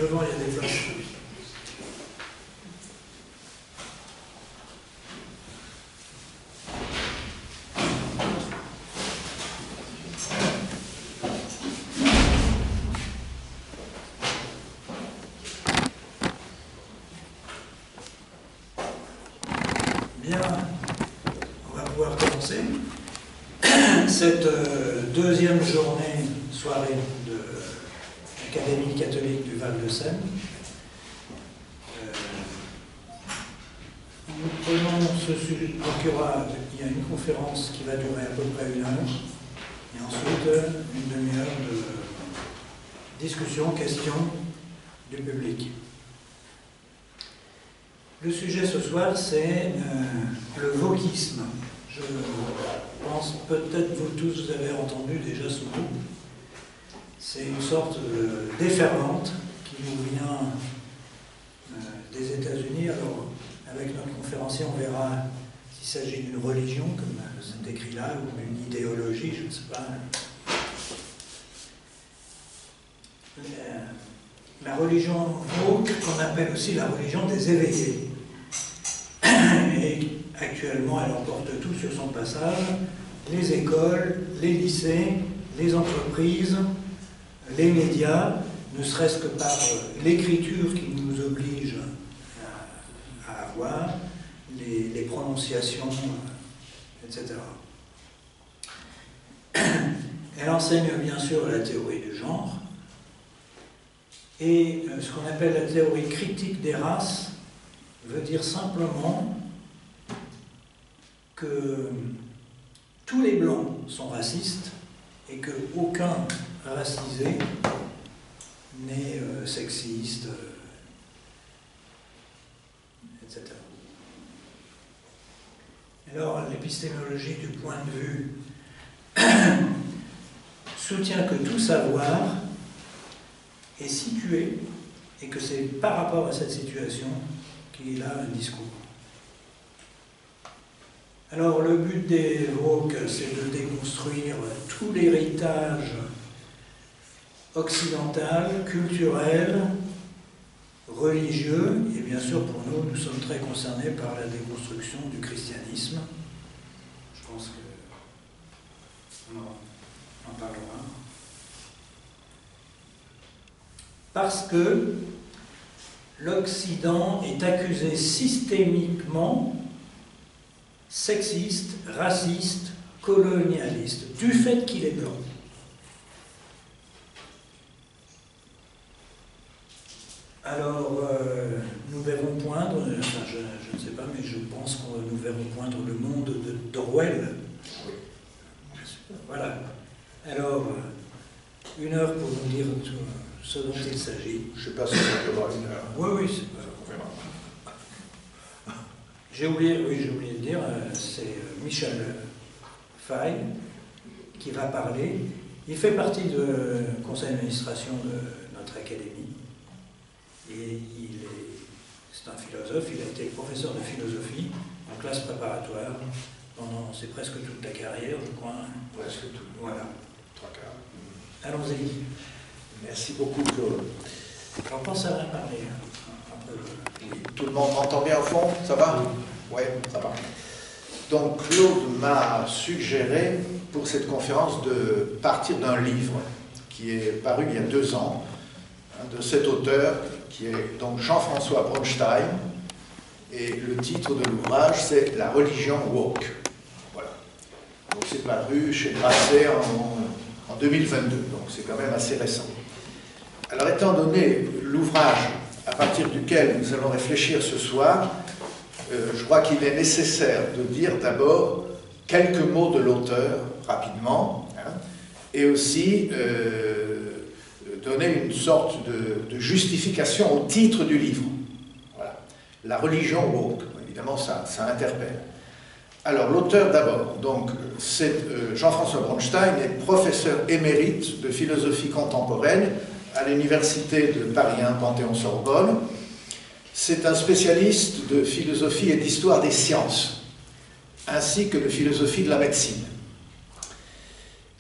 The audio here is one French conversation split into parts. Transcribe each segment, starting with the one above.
devant, il y a des flashs. Bien, on va pouvoir commencer cette deuxième soirée de l'Académie catholique du Val-de-Seine. Nous prenons ce sujet, donc il y a une conférence qui va durer à peu près 1 heure, et ensuite une demi-heure de discussion, questions du public. Le sujet ce soir, c'est le wokisme. Je pense peut-être vous tous vous avez entendu déjà ce mot. C'est une sorte de déferlante qui nous vient des États-Unis. Alors, avec notre conférencier, on verra s'il s'agit d'une religion, comme c'est écrit là, ou d'une idéologie, je ne sais pas. La religion woke, qu'on appelle aussi la religion des éveillés. Et actuellement, elle emporte tout sur son passage, les écoles, les lycées, les entreprises, les médias, ne serait-ce que par l'écriture qui nous oblige à avoir, les prononciations, etc. Elle enseigne bien sûr la théorie du genre, et ce qu'on appelle la théorie critique des races veut dire simplement que tous les blancs sont racistes et qu'aucun racisé n'est sexiste, etc. Alors, l'épistémologie du point de vue soutient que tout savoir est situé et que c'est par rapport à cette situation qu'il a un discours. Alors, le but des woke, c'est de déconstruire tout l'héritage occidental, culturel, religieux, et bien sûr pour nous, nous sommes très concernés par la déconstruction du christianisme. Je pense qu'on en parlera. Parce que l'Occident est accusé systémiquement sexiste, raciste, colonialiste, du fait qu'il est blanc. Alors, nous verrons poindre, enfin je ne sais pas, mais je pense que nous verrons poindre le monde d'Orwell. Voilà. Alors, 1 heure pour nous dire ce dont il s'agit. Je ne sais pas si ça durera 1 heure. Oui, c'est pas... J'ai oublié de dire, c'est Michel Fay qui va parler. Il fait partie du conseil d'administration de notre académie. Et c'est un philosophe, il a été professeur de philosophie en classe préparatoire pendant, c'est presque toute ta carrière, je crois. Presque tout. Voilà. 3 quarts. Allons-y. Merci beaucoup, Claude. J'en pense à rien parler. Un peu. Oui. Tout le monde m'entend bien au fond? Ça va? Oui, ça va. Donc, Claude m'a suggéré pour cette conférence de partir d'un livre qui est paru il y a 2 ans, de cet auteur qui est donc Jean-François Bronstein, et le titre de l'ouvrage c'est La religion woke. Voilà. Donc c'est paru chez Grasset en 2022, donc c'est quand même assez récent. Alors étant donné l'ouvrage à partir duquel nous allons réfléchir ce soir, je crois qu'il est nécessaire de dire d'abord quelques mots de l'auteur rapidement, et aussi donner une sorte de justification au titre du livre. Voilà. La religion woke, évidemment ça interpelle. Alors l'auteur d'abord, donc c'est Jean-François Bronstein, est professeur émérite de philosophie contemporaine à l'université de Paris 1 Panthéon-Sorbonne. C'est un spécialiste de philosophie et d'histoire des sciences, ainsi que de philosophie de la médecine.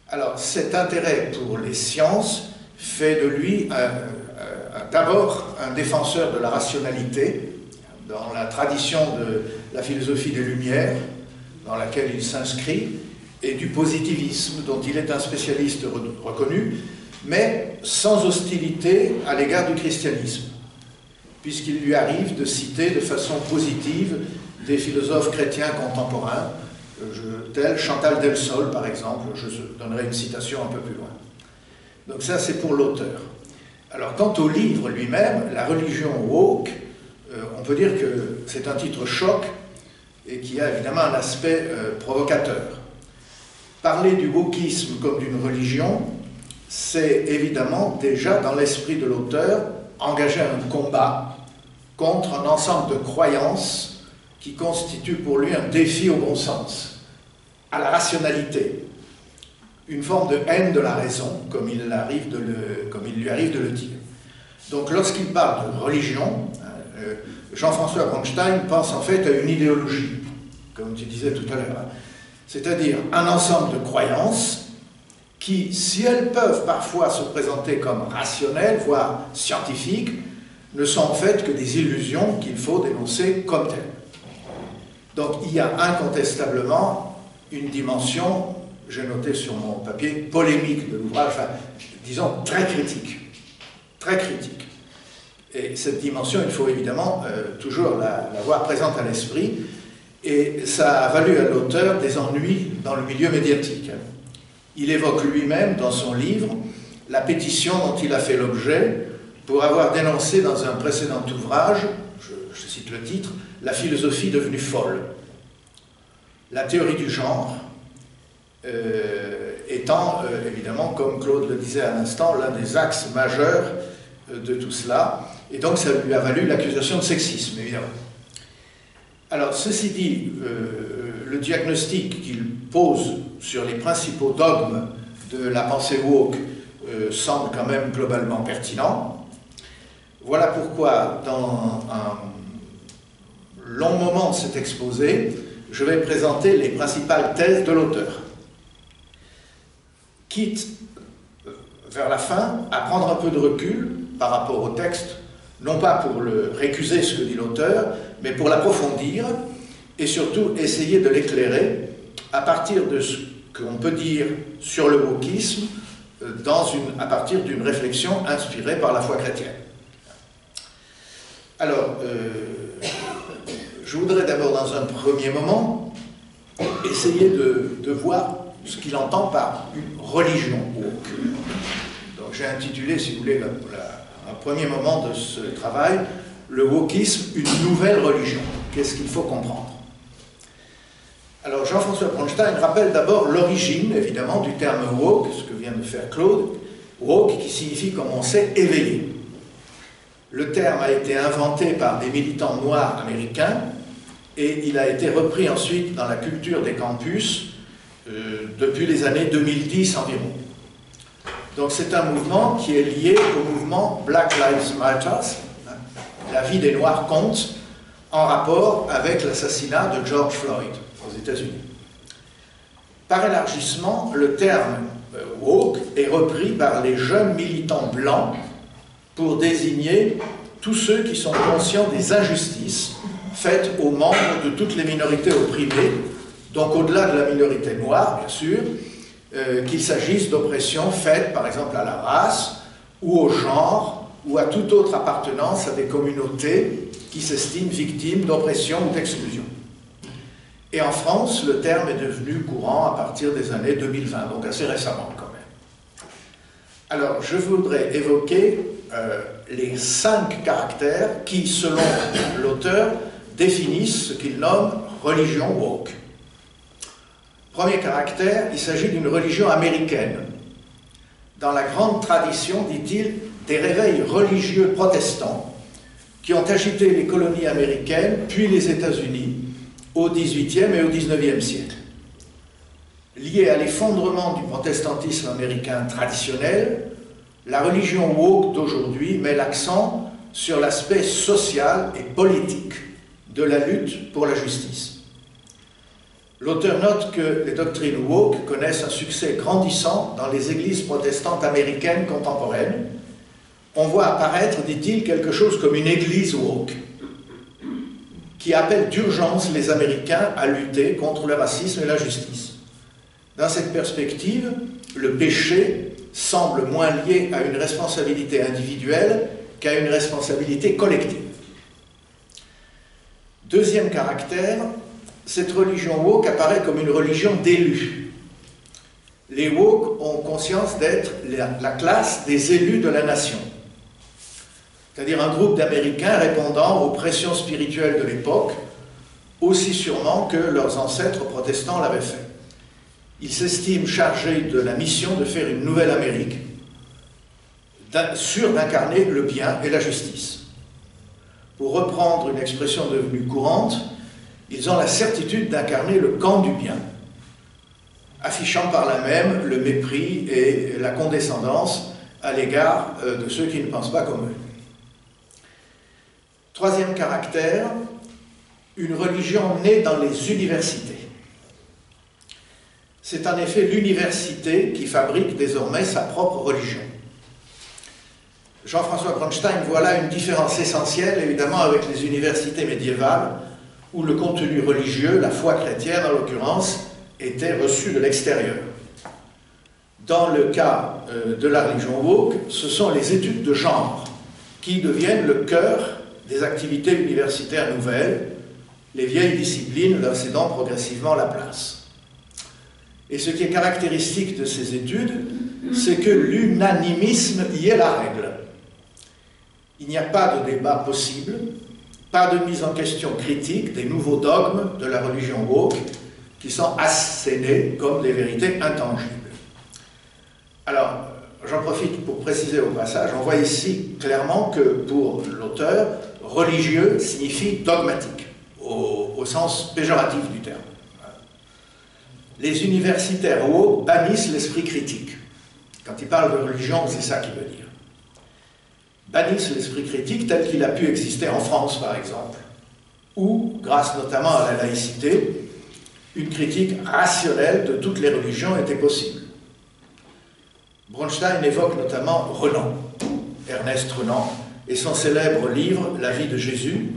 Alors cet intérêt pour les sciences fait de lui un d'abord un défenseur de la rationalité, dans la tradition de la philosophie des Lumières, dans laquelle il s'inscrit, et du positivisme, dont il est un spécialiste reconnu, mais sans hostilité à l'égard du christianisme, puisqu'il lui arrive de citer de façon positive des philosophes chrétiens contemporains, tels Chantal Delsol, par exemple. Je donnerai une citation un peu plus loin. Donc ça, c'est pour l'auteur. Alors, quant au livre lui-même, La religion woke, on peut dire que c'est un titre choc et qui a évidemment un aspect provocateur. Parler du wokisme comme d'une religion, c'est évidemment déjà dans l'esprit de l'auteur engager un combat contre un ensemble de croyances qui constituent pour lui un défi au bon sens, à la rationalité, une forme de haine de la raison, comme il lui arrive de le dire. Donc lorsqu'il parle de religion, Jean-François Bronstein pense en fait à une idéologie, comme tu disais tout à l'heure, c'est-à-dire un ensemble de croyances qui, si elles peuvent parfois se présenter comme rationnelles, voire scientifiques, ne sont en fait que des illusions qu'il faut dénoncer comme telles. Donc il y a incontestablement une dimension, j'ai noté sur mon papier, polémique de l'ouvrage, enfin, disons très critique. Très critique. Et cette dimension, il faut évidemment toujours la voir présente à l'esprit, et ça a valu à l'auteur des ennuis dans le milieu médiatique. Il évoque lui-même dans son livre la pétition dont il a fait l'objet pour avoir dénoncé dans un précédent ouvrage, je cite le titre, « La philosophie devenue folle ». La théorie du genre étant évidemment, comme Claude le disait à l'instant, l'un des axes majeurs de tout cela, et donc ça lui a valu l'accusation de sexisme, évidemment. Alors, ceci dit, le diagnostic qu'il pose sur les principaux dogmes de la pensée woke semble quand même globalement pertinent. Voilà pourquoi, dans un long moment de cet exposé, je vais présenter les principales thèses de l'auteur. Quitte, vers la fin, à prendre un peu de recul par rapport au texte, non pas pour le récuser ce que dit l'auteur, mais pour l'approfondir et surtout essayer de l'éclairer à partir de ce qu'on peut dire sur le wokisme à partir d'une réflexion inspirée par la foi chrétienne. Alors, je voudrais d'abord dans un premier moment essayer de voir ce qu'il entend par une religion woke. Donc j'ai intitulé, si vous voulez, un premier moment de ce travail, le wokisme, une nouvelle religion. Qu'est-ce qu'il faut comprendre? Alors Jean-François Bronstein rappelle d'abord l'origine, évidemment, du terme woke, ce que vient de faire Claude, woke qui signifie, comme on sait, éveillé. Le terme a été inventé par des militants noirs américains et il a été repris ensuite dans la culture des campus depuis les années 2010 environ. Donc c'est un mouvement qui est lié au mouvement Black Lives Matter, la vie des Noirs compte, en rapport avec l'assassinat de George Floyd aux États-Unis. Par élargissement, le terme woke est repris par les jeunes militants blancs pour désigner tous ceux qui sont conscients des injustices faites aux membres de toutes les minorités opprimées, donc au-delà de la minorité noire, bien sûr, qu'il s'agisse d'oppressions faites par exemple à la race ou au genre ou à toute autre appartenance à des communautés qui s'estiment victimes d'oppression ou d'exclusion. Et en France, le terme est devenu courant à partir des années 2020, donc assez récemment quand même. Alors, je voudrais évoquer les 5 caractères qui, selon l'auteur, définissent ce qu'il nomme religion woke. Premier caractère, il s'agit d'une religion américaine. Dans la grande tradition, dit-il, des réveils religieux protestants qui ont agité les colonies américaines, puis les États-Unis, au XVIIIe et au XIXe siècle. Lié à l'effondrement du protestantisme américain traditionnel, la religion woke d'aujourd'hui met l'accent sur l'aspect social et politique de la lutte pour la justice. L'auteur note que les doctrines woke connaissent un succès grandissant dans les églises protestantes américaines contemporaines, on voit apparaître, dit-il, quelque chose comme une église woke, qui appelle d'urgence les Américains à lutter contre le racisme et l'injustice. Dans cette perspective, le péché semble moins lié à une responsabilité individuelle qu'à une responsabilité collective. Deuxième caractère, cette religion woke apparaît comme une religion d'élus. Les woke ont conscience d'être la classe des élus de la nation, c'est-à-dire un groupe d'Américains répondant aux pressions spirituelles de l'époque, aussi sûrement que leurs ancêtres protestants l'avaient fait. Ils s'estiment chargés de la mission de faire une nouvelle Amérique, sûre d'incarner le bien et la justice. Pour reprendre une expression devenue courante, ils ont la certitude d'incarner le camp du bien, affichant par là même le mépris et la condescendance à l'égard de ceux qui ne pensent pas comme eux. Troisième caractère, une religion née dans les universités. C'est en effet l'université qui fabrique désormais sa propre religion. Jean-François Bronstein voit là une différence essentielle, évidemment, avec les universités médiévales, où le contenu religieux, la foi chrétienne en l'occurrence, était reçu de l'extérieur. Dans le cas de la religion woke, ce sont les études de genre qui deviennent le cœur des activités universitaires nouvelles, les vieilles disciplines leur cédant progressivement la place. Et ce qui est caractéristique de ces études, c'est que l'unanimisme y est la règle. Il n'y a pas de débat possible, pas de mise en question critique des nouveaux dogmes de la religion woke qui sont assénés comme des vérités intangibles. Alors, j'en profite pour préciser au passage, on voit ici clairement que pour l'auteur, religieux signifie dogmatique, au sens péjoratif du terme. Les universitaires woke bannissent l'esprit critique. Quand ils parlent de religion, c'est ça qu'ils veulent dire. Bannissent l'esprit critique tel qu'il a pu exister en France, par exemple, où, grâce notamment à la laïcité, une critique rationnelle de toutes les religions était possible. Bronstein évoque notamment Renan, Ernest Renan, et son célèbre livre « La vie de Jésus »,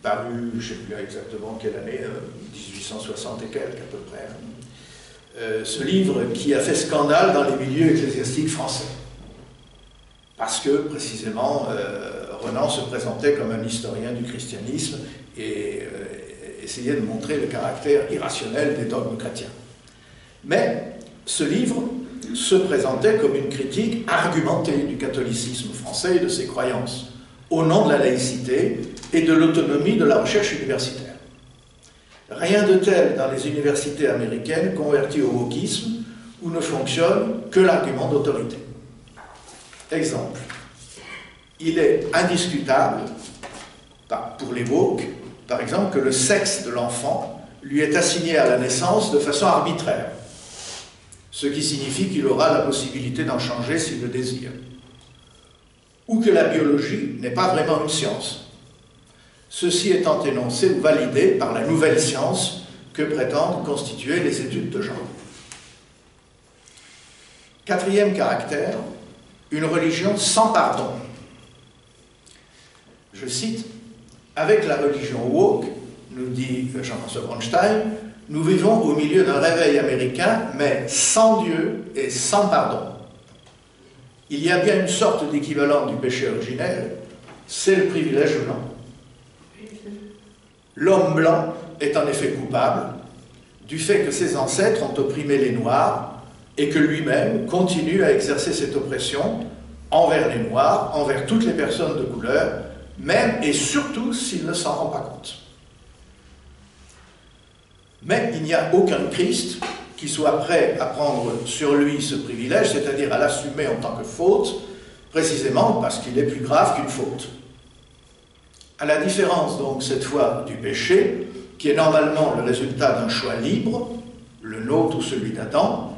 paru, je ne sais plus exactement quelle année, 1860 et quelques à peu près. Ce livre qui a fait scandale dans les milieux ecclésiastiques français. Parce que, précisément, Renan se présentait comme un historien du christianisme et essayait de montrer le caractère irrationnel des dogmes chrétiens. Mais ce livre se présentait comme une critique argumentée du catholicisme français et de ses croyances, au nom de la laïcité et de l'autonomie de la recherche universitaire. Rien de tel dans les universités américaines converties au wokisme, où ne fonctionne que l'argument d'autorité. Exemple, il est indiscutable, pour les woke, par exemple, que le sexe de l'enfant lui est assigné à la naissance de façon arbitraire, ce qui signifie qu'il aura la possibilité d'en changer s'il le désire. Ou que la biologie n'est pas vraiment une science. Ceci étant énoncé ou validé par la nouvelle science que prétendent constituer les études de genre. Quatrième caractère, une religion sans pardon. Je cite, « Avec la religion woke, nous dit Jean-François Bronstein, nous vivons au milieu d'un réveil américain, mais sans Dieu et sans pardon. Il y a bien une sorte d'équivalent du péché originel, c'est le privilège blanc. L'homme blanc est en effet coupable du fait que ses ancêtres ont opprimé les Noirs et que lui-même continue à exercer cette oppression envers les Noirs, envers toutes les personnes de couleur, même et surtout s'il ne s'en rend pas compte. Mais il n'y a aucun Christ qui soit prêt à prendre sur lui ce privilège, c'est-à-dire à l'assumer en tant que faute, précisément parce qu'il est plus grave qu'une faute. À la différence donc cette fois du péché, qui est normalement le résultat d'un choix libre, le nôtre ou celui d'Adam,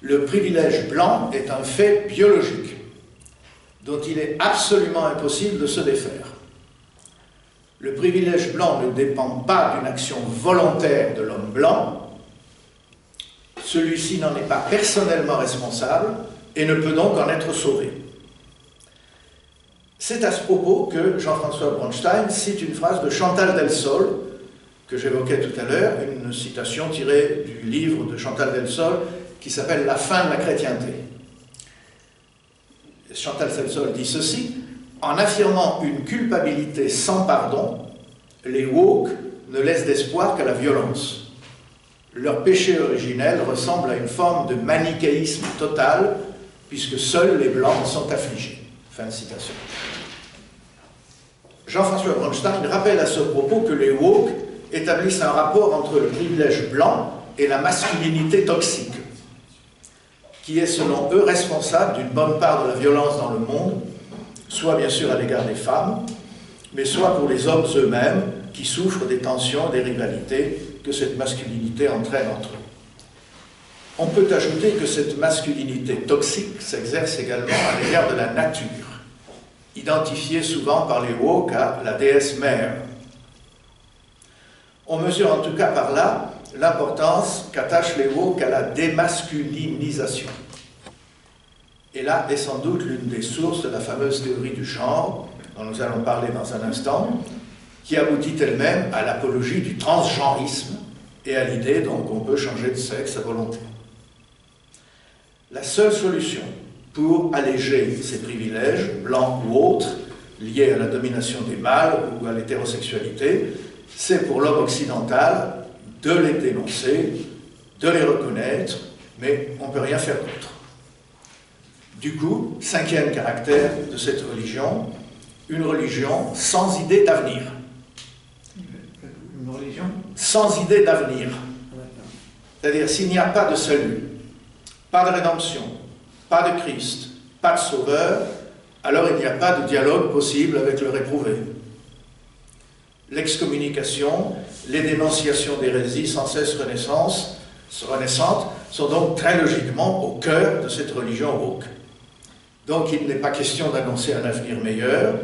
le privilège blanc est un fait biologique, dont il est absolument impossible de se défaire. Le privilège blanc ne dépend pas d'une action volontaire de l'homme blanc, celui-ci n'en est pas personnellement responsable et ne peut donc en être sauvé. C'est à ce propos que Jean-François Bronstein cite une phrase de Chantal Delsol, que j'évoquais tout à l'heure, une citation tirée du livre de Chantal Delsol qui s'appelle « La fin de la chrétienté ». Chantal Delsol dit ceci: « En affirmant une culpabilité sans pardon, les woke ne laissent d'espoir qu'à la violence. Leur péché originel ressemble à une forme de manichéisme total, puisque seuls les blancs sont affligés. » Fin de citation. Jean-François Bronstein rappelle à ce propos que les woke établissent un rapport entre le privilège blanc et la masculinité toxique, qui est selon eux responsable d'une bonne part de la violence dans le monde, soit bien sûr à l'égard des femmes, mais soit pour les hommes eux-mêmes qui souffrent des tensions et des rivalités que cette masculinité entraîne entre eux. On peut ajouter que cette masculinité toxique s'exerce également à l'égard de la nature, identifiée souvent par les woke à la déesse mère. On mesure en tout cas par là l'importance qu'attachent les woke à la démasculinisation. Et là est sans doute l'une des sources de la fameuse théorie du genre, dont nous allons parler dans un instant, qui aboutit elle-même à l'apologie du transgenrisme et à l'idée donc qu'on peut changer de sexe à volonté. La seule solution pour alléger ces privilèges, blancs ou autres, liés à la domination des mâles ou à l'hétérosexualité, c'est pour l'homme occidental de les dénoncer, de les reconnaître, mais on ne peut rien faire d'autre. Du coup, cinquième caractère de cette religion, une religion sans idée d'avenir. Une religion Sans idée d'avenir. C'est-à-dire, s'il n'y a pas de salut, pas de rédemption, pas de Christ, pas de sauveur, alors il n'y a pas de dialogue possible avec le réprouvé. L'excommunication, les dénonciations d'hérésie sans cesse renaissantes sont donc très logiquement au cœur de cette religion woke. Donc il n'est pas question d'annoncer un avenir meilleur,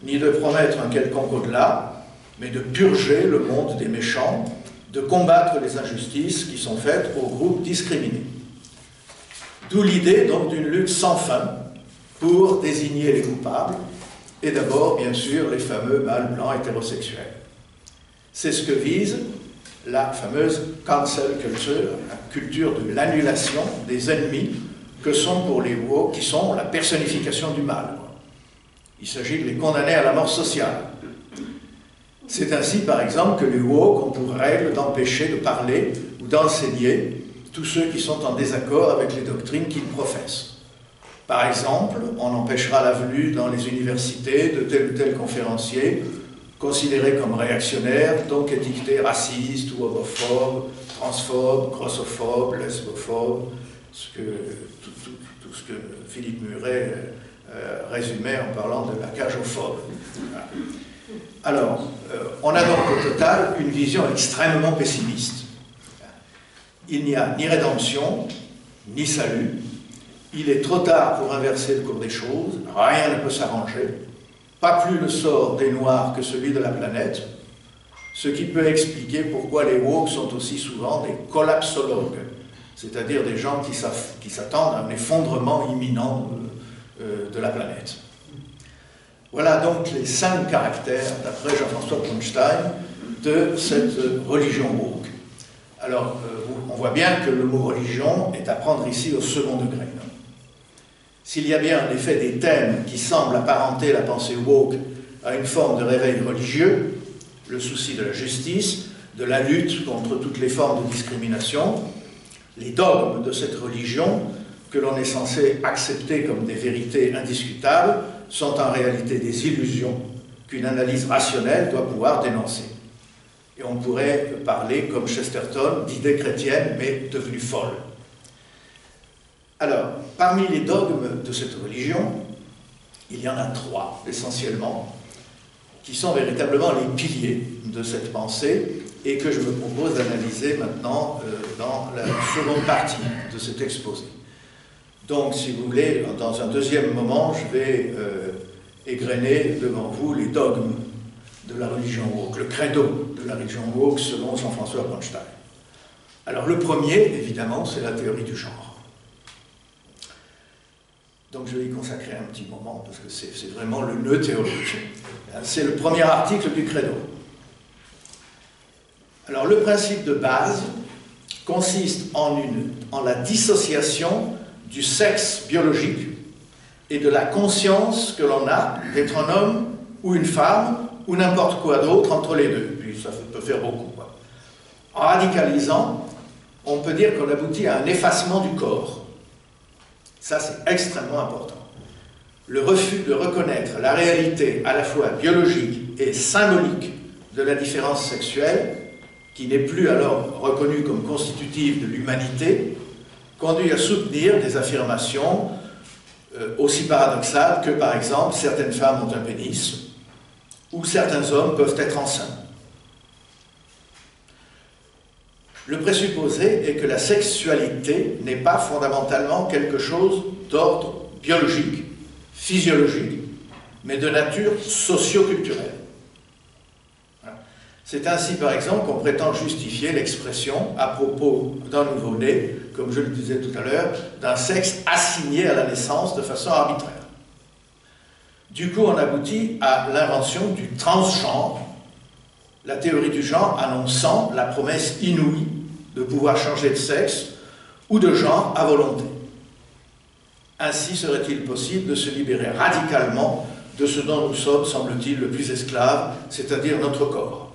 ni de promettre un quelconque au-delà, mais de purger le monde des méchants, de combattre les injustices qui sont faites aux groupes discriminés. D'où l'idée donc d'une lutte sans fin pour désigner les coupables, et d'abord, bien sûr, les fameux mâles blancs hétérosexuels. C'est ce que vise la fameuse cancel culture, la culture de l'annulation des ennemis que sont pour les woke, qui sont la personnification du mal. Il s'agit de les condamner à la mort sociale. C'est ainsi, par exemple, que les woke ont pour règle d'empêcher de parler ou d'enseigner tous ceux qui sont en désaccord avec les doctrines qu'ils professent. Par exemple, on empêchera la venue dans les universités de tel ou tel conférencier considéré comme réactionnaire, donc étiqueté raciste ou homophobe, transphobe, grossophobe, lesbophobe, tout ce que Philippe Muret résumait en parlant de la cagophobe. Alors, on a donc au total une vision extrêmement pessimiste. Il n'y a ni rédemption, ni salut. Il est trop tard pour inverser le cours des choses. Rien ne peut s'arranger. Pas plus le sort des Noirs que celui de la planète. Ce qui peut expliquer pourquoi les woke sont aussi souvent des collapsologues, c'est-à-dire des gens qui s'attendent à un effondrement imminent de la planète. Voilà donc les 5 caractères, d'après Jean-François Bronstein, de cette religion woke. Alors, on voit bien que le mot religion est à prendre ici au second degré. S'il y a bien en effet des thèmes qui semblent apparenter la pensée woke à une forme de réveil religieux, le souci de la justice, de la lutte contre toutes les formes de discrimination, les dogmes de cette religion, que l'on est censé accepter comme des vérités indiscutables, sont en réalité des illusions qu'une analyse rationnelle doit pouvoir dénoncer. Et on pourrait parler, comme Chesterton, d'idées chrétiennes, mais devenues folles. Alors, parmi les dogmes de cette religion, il y en a 3, essentiellement, qui sont véritablement les piliers de cette pensée et que je me propose d'analyser maintenant dans la seconde partie de cet exposé. Donc, si vous voulez, dans un deuxième moment, je vais égrener devant vous les dogmes de la religion woke, le credo de la religion woke selon Jean-François Bronstein. Alors, le premier, évidemment, c'est la théorie du genre. Donc je vais y consacrer un petit moment, parce que c'est vraiment le nœud théorique. C'est le premier article du Credo. Alors le principe de base consiste en la dissociation du sexe biologique et de la conscience que l'on a d'être un homme ou une femme ou n'importe quoi d'autre entre les deux. Puis ça peut faire beaucoup, quoi. En radicalisant, on peut dire qu'on aboutit à un effacement du corps. Ça, c'est extrêmement important. Le refus de reconnaître la réalité à la fois biologique et symbolique de la différence sexuelle, qui n'est plus alors reconnue comme constitutive de l'humanité, conduit à soutenir des affirmations aussi paradoxales que, par exemple, certaines femmes ont un pénis ou certains hommes peuvent être enceints. Le présupposé est que la sexualité n'est pas fondamentalement quelque chose d'ordre biologique, physiologique, mais de nature socio-culturelle. C'est ainsi, par exemple, qu'on prétend justifier l'expression à propos d'un nouveau-né, comme je le disais tout à l'heure, d'un sexe assigné à la naissance de façon arbitraire. Du coup, on aboutit à l'invention du transgenre, la théorie du genre annonçant la promesse inouïe de pouvoir changer de sexe ou de genre à volonté. Ainsi serait-il possible de se libérer radicalement de ce dont nous sommes, semble-t-il, le plus esclaves, c'est-à-dire notre corps.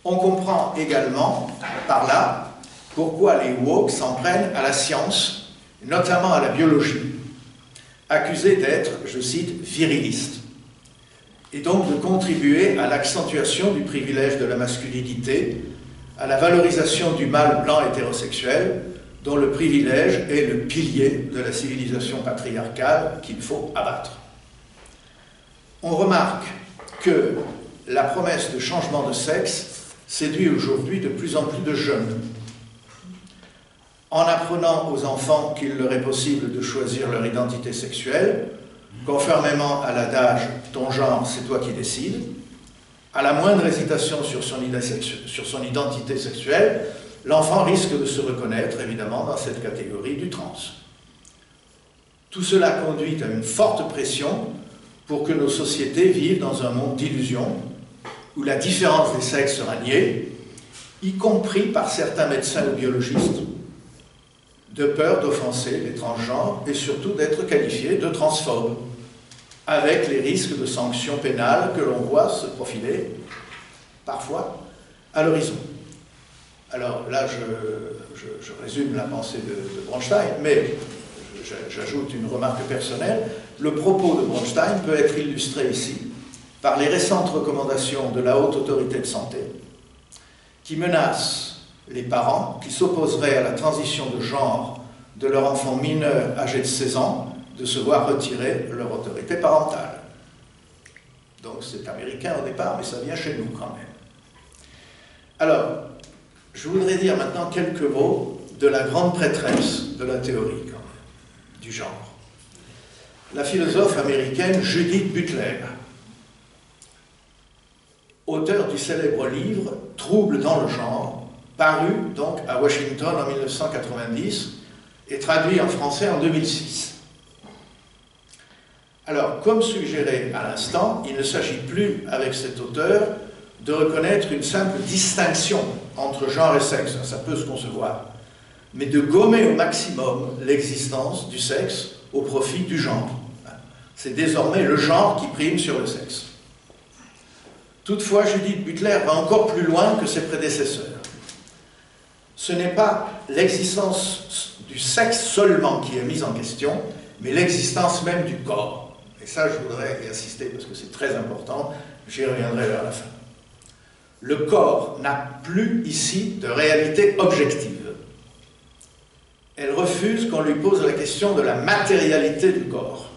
On comprend également, par là, pourquoi les woke s'en prennent à la science, notamment à la biologie, accusés d'être, je cite, virilistes, et donc de contribuer à l'accentuation du privilège de la masculinité, à la valorisation du mâle blanc hétérosexuel, dont le privilège est le pilier de la civilisation patriarcale qu'il faut abattre. On remarque que la promesse de changement de sexe séduit aujourd'hui de plus en plus de jeunes. En apprenant aux enfants qu'il leur est possible de choisir leur identité sexuelle, conformément à l'adage « ton genre, c'est toi qui décides », à la moindre hésitation sur son identité sexuelle, l'enfant risque de se reconnaître, évidemment, dans cette catégorie du trans. Tout cela conduit à une forte pression pour que nos sociétés vivent dans un monde d'illusions, où la différence des sexes sera niée, y compris par certains médecins ou biologistes, de peur d'offenser les transgenres et surtout d'être qualifiés de transphobes, avec les risques de sanctions pénales que l'on voit se profiler, parfois, à l'horizon. Alors là, je résume la pensée de Bronstein, mais j'ajoute une remarque personnelle. Le propos de Bronstein peut être illustré ici par les récentes recommandations de la Haute Autorité de Santé, qui menacent les parents qui s'opposeraient à la transition de genre de leur enfant mineur âgé de 16 ans de se voir retirer leur autorité parentale. Donc c'est américain au départ, mais ça vient chez nous quand même. Alors, je voudrais dire maintenant quelques mots de la grande prêtresse de la théorie, quand même, du genre. La philosophe américaine Judith Butler, auteur du célèbre livre « Troubles dans le genre », paru donc à Washington en 1990 et traduit en français en 2006. Alors, comme suggéré à l'instant, il ne s'agit plus, avec cet auteur, de reconnaître une simple distinction entre genre et sexe, ça peut se concevoir, mais de gommer au maximum l'existence du sexe au profit du genre. C'est désormais le genre qui prime sur le sexe. Toutefois, Judith Butler va encore plus loin que ses prédécesseurs. Ce n'est pas l'existence du sexe seulement qui est mise en question, mais l'existence même du corps. Et ça, je voudrais y insister parce que c'est très important, j'y reviendrai vers la fin. Le corps n'a plus ici de réalité objective. Elle refuse qu'on lui pose la question de la matérialité du corps.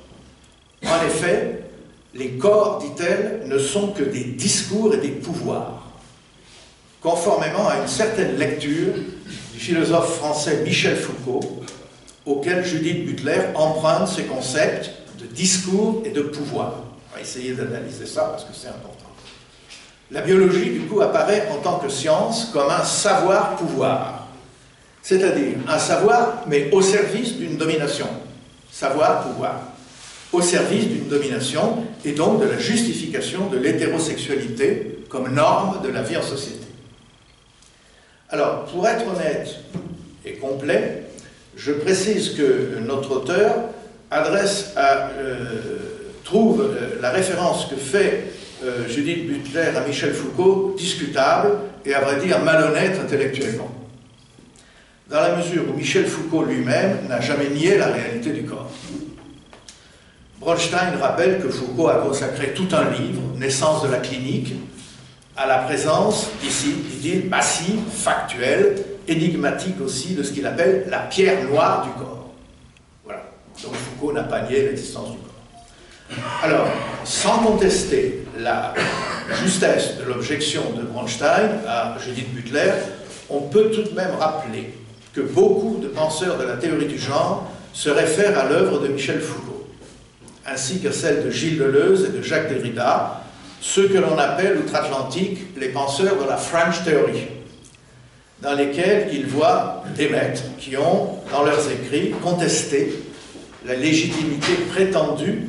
En effet, les corps, dit-elle, ne sont que des discours et des pouvoirs. Conformément à une certaine lecture du philosophe français Michel Foucault, auquel Judith Butler emprunte ses concepts de discours et de pouvoir. On va essayer d'analyser ça parce que c'est important. La biologie, du coup, apparaît en tant que science comme un savoir-pouvoir, c'est-à-dire un savoir, mais au service d'une domination. savoir-pouvoir, au service d'une domination et donc de la justification de l'hétérosexualité comme norme de la vie en société. Alors, pour être honnête et complet, je précise que notre auteur trouve la référence que fait Judith Butler à Michel Foucault discutable et à vrai dire malhonnête intellectuellement. Dans la mesure où Michel Foucault lui-même n'a jamais nié la réalité du corps. Bronstein rappelle que Foucault a consacré tout un livre, Naissance de la clinique, à la présence, ici, il dit, massive, factuelle, énigmatique aussi, de ce qu'il appelle la pierre noire du corps. Voilà. Donc Foucault n'a pas nié l'existence du corps. Alors, sans contester la justesse de l'objection de Bronstein à Judith Butler, on peut tout de même rappeler que beaucoup de penseurs de la théorie du genre se réfèrent à l'œuvre de Michel Foucault, ainsi que celle de Gilles Deleuze et de Jacques Derrida, ceux que l'on appelle outre-Atlantique les penseurs de la French Theory, dans lesquels ils voient des maîtres qui ont, dans leurs écrits, contesté la légitimité prétendue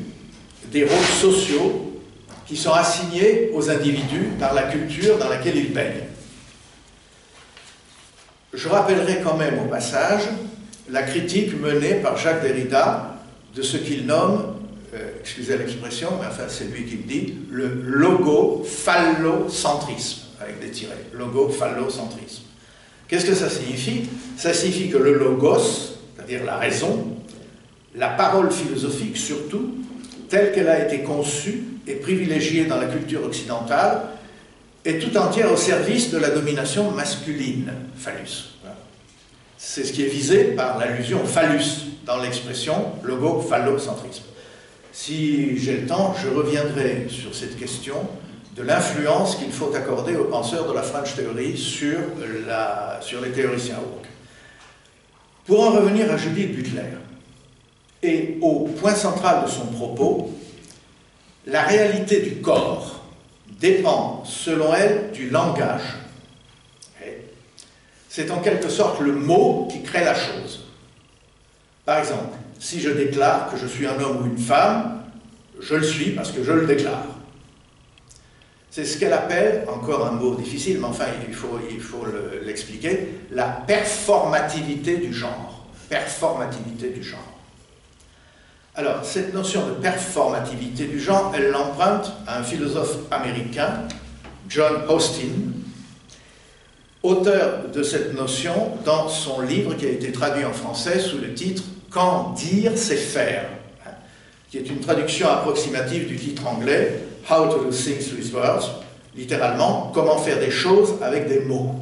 des rôles sociaux qui sont assignés aux individus par la culture dans laquelle ils baignent. Je rappellerai quand même au passage la critique menée par Jacques Derrida de ce qu'il nomme, excusez l'expression, mais enfin c'est lui qui le dit, le logo-phallocentrisme, avec des tirets, logo-phallocentrisme. Qu'est-ce que ça signifie? Ça signifie que le logos, c'est-à-dire la raison, la parole philosophique surtout, telle qu'elle a été conçue et privilégiée dans la culture occidentale, est tout entière au service de la domination masculine, phallus. Voilà. C'est ce qui est visé par l'allusion phallus dans l'expression logo-phallocentrisme. Si j'ai le temps, je reviendrai sur cette question de l'influence qu'il faut accorder aux penseurs de la French Theory sur les théoriciens woke. Pour en revenir à Judith Butler, et au point central de son propos, la réalité du corps dépend, selon elle, du langage. C'est en quelque sorte le mot qui crée la chose. Par exemple, si je déclare que je suis un homme ou une femme, je le suis parce que je le déclare. C'est ce qu'elle appelle, encore un mot difficile, mais enfin il faut l'expliquer, la performativité du genre. Performativité du genre. Alors, cette notion de performativité du genre, elle l'emprunte à un philosophe américain, John Austin, auteur de cette notion dans son livre qui a été traduit en français sous le titre « Quand dire, c'est faire », qui est une traduction approximative du titre anglais « How to do things with words », littéralement « Comment faire des choses avec des mots ».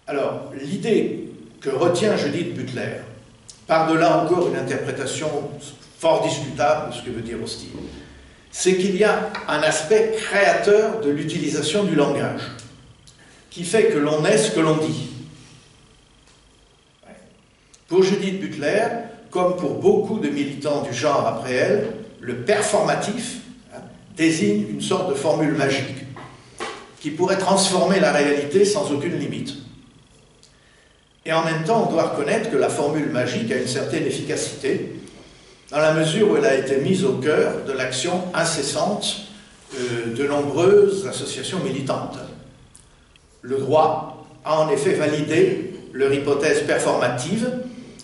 Alors, l'idée que retient Judith Butler, par-delà encore une interprétation fort discutable de ce que veut dire Austin, c'est qu'il y a un aspect créateur de l'utilisation du langage, qui fait que l'on est ce que l'on dit. Pour Judith Butler, comme pour beaucoup de militants du genre après elle, le performatif désigne une sorte de formule magique qui pourrait transformer la réalité sans aucune limite. Et en même temps, on doit reconnaître que la formule magique a une certaine efficacité, dans la mesure où elle a été mise au cœur de l'action incessante de nombreuses associations militantes. Le droit a en effet validé leur hypothèse performative,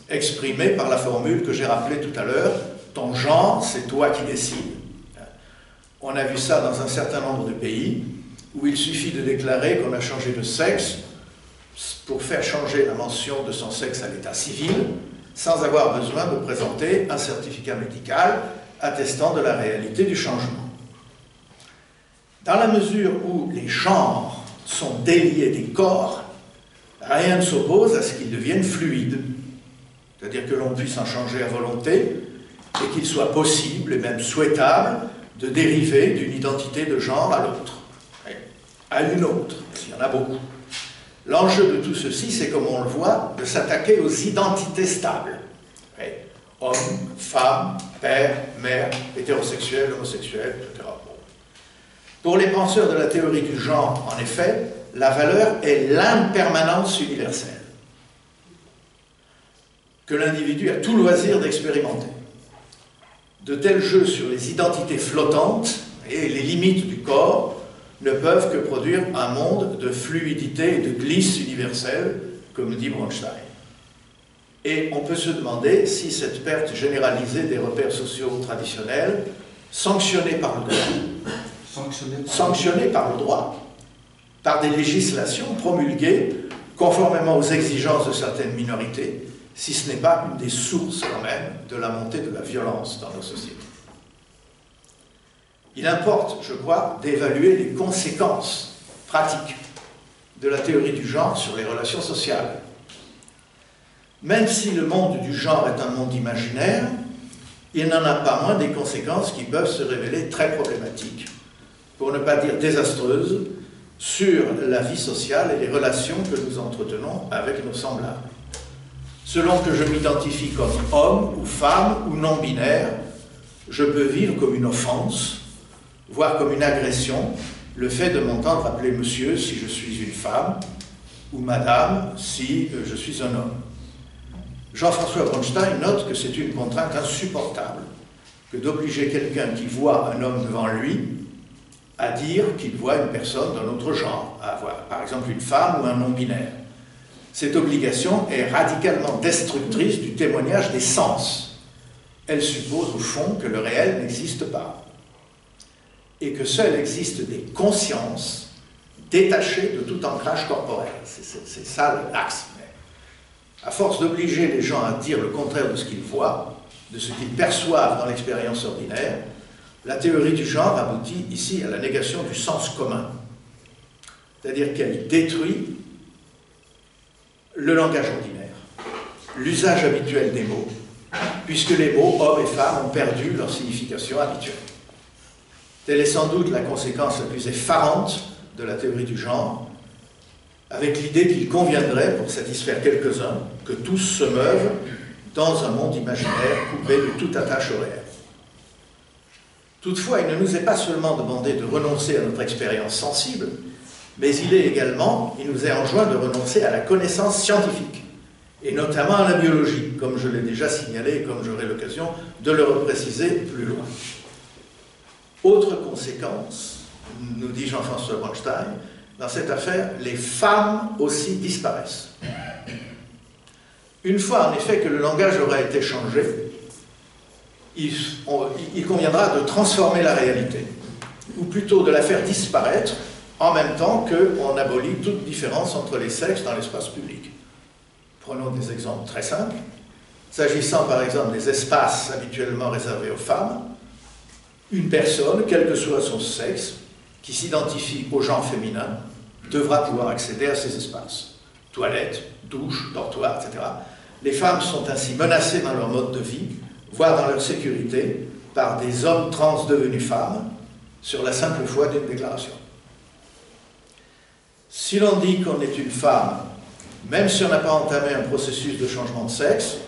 exprimée par la formule que j'ai rappelée tout à l'heure, « ton genre, c'est toi qui décides ». On a vu ça dans un certain nombre de pays, où il suffit de déclarer qu'on a changé de sexe, pour faire changer la mention de son sexe à l'état civil, sans avoir besoin de présenter un certificat médical attestant de la réalité du changement. Dans la mesure où les genres sont déliés des corps, rien ne s'oppose à ce qu'ils deviennent fluides, c'est-à-dire que l'on puisse en changer à volonté et qu'il soit possible et même souhaitable de dériver d'une identité de genre à l'autre, à une autre, s'il y en a beaucoup. L'enjeu de tout ceci, c'est, comme on le voit, de s'attaquer aux identités stables. Homme, femme, père, mère, hétérosexuel, homosexuel, etc. Pour les penseurs de la théorie du genre, en effet, la valeur est l'impermanence universelle. que l'individu a tout loisir d'expérimenter. De tels jeux sur les identités flottantes et les limites du corps ne peuvent que produire un monde de fluidité et de glisse universelle, comme dit Bronstein. Et on peut se demander si cette perte généralisée des repères sociaux traditionnels, sanctionnée par le droit, par des législations promulguées conformément aux exigences de certaines minorités, si ce n'est pas une des sources quand même de la montée de la violence dans nos sociétés. Il importe, je crois, d'évaluer les conséquences pratiques de la théorie du genre sur les relations sociales. Même si le monde du genre est un monde imaginaire, il n'en a pas moins des conséquences qui peuvent se révéler très problématiques, pour ne pas dire désastreuses, sur la vie sociale et les relations que nous entretenons avec nos semblables. Selon que je m'identifie comme homme ou femme ou non-binaire, je peux vivre comme une offense, voire comme une agression, le fait de m'entendre appeler monsieur si je suis une femme, ou madame si je suis un homme. Jean-François Bronstein note que c'est une contrainte insupportable que d'obliger quelqu'un qui voit un homme devant lui à dire qu'il voit une personne d'un autre genre, à voir par exemple une femme ou un non-binaire. Cette obligation est radicalement destructrice du témoignage des sens. Elle suppose au fond que le réel n'existe pas et que seul existent des consciences détachées de tout ancrage corporel. C'est ça l'axe. À force d'obliger les gens à dire le contraire de ce qu'ils voient, de ce qu'ils perçoivent dans l'expérience ordinaire, la théorie du genre aboutit ici à la négation du sens commun. C'est-à-dire qu'elle détruit le langage ordinaire, l'usage habituel des mots, puisque les mots hommes et femmes ont perdu leur signification habituelle. Telle est sans doute la conséquence la plus effarante de la théorie du genre, avec l'idée qu'il conviendrait, pour satisfaire quelques-uns, que tous se meuvent dans un monde imaginaire coupé de toute attache au réel. Toutefois, il ne nous est pas seulement demandé de renoncer à notre expérience sensible, mais il nous est enjoint de renoncer à la connaissance scientifique, et notamment à la biologie, comme je l'ai déjà signalé et comme j'aurai l'occasion de le repréciser plus loin. Autre conséquence, nous dit Jean-François Bronstein, dans cette affaire, les femmes aussi disparaissent. Une fois en effet que le langage aura été changé, il conviendra de transformer la réalité, ou plutôt de la faire disparaître en même temps qu'on abolit toute différence entre les sexes dans l'espace public. Prenons des exemples très simples. S'agissant par exemple des espaces habituellement réservés aux femmes, une personne, quel que soit son sexe, qui s'identifie au genre féminin, devra pouvoir accéder à ces espaces. Toilettes, douches, dortoirs, etc. Les femmes sont ainsi menacées dans leur mode de vie, voire dans leur sécurité, par des hommes trans devenus femmes, sur la simple foi d'une déclaration. Si l'on dit qu'on est une femme, même si on n'a pas entamé un processus de changement de sexe,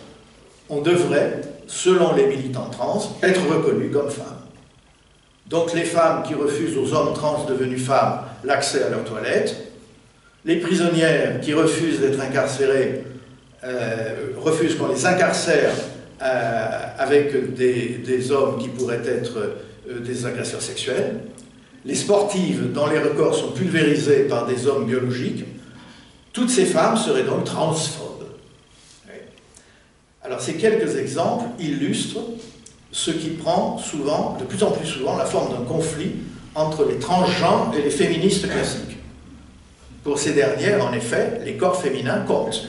on devrait, selon les militants trans, être reconnu comme femme. Donc les femmes qui refusent aux hommes trans devenus femmes l'accès à leurs toilettes, les prisonnières qui refusent d'être incarcérées, refusent qu'on les incarcère avec des hommes qui pourraient être des agresseurs sexuels, les sportives dont les records sont pulvérisés par des hommes biologiques, toutes ces femmes seraient donc transphobes. Alors ces quelques exemples illustrent ce qui prend souvent, de plus en plus souvent, la forme d'un conflit entre les transgenres et les féministes classiques. Pour ces dernières, en effet, les corps féminins comptent.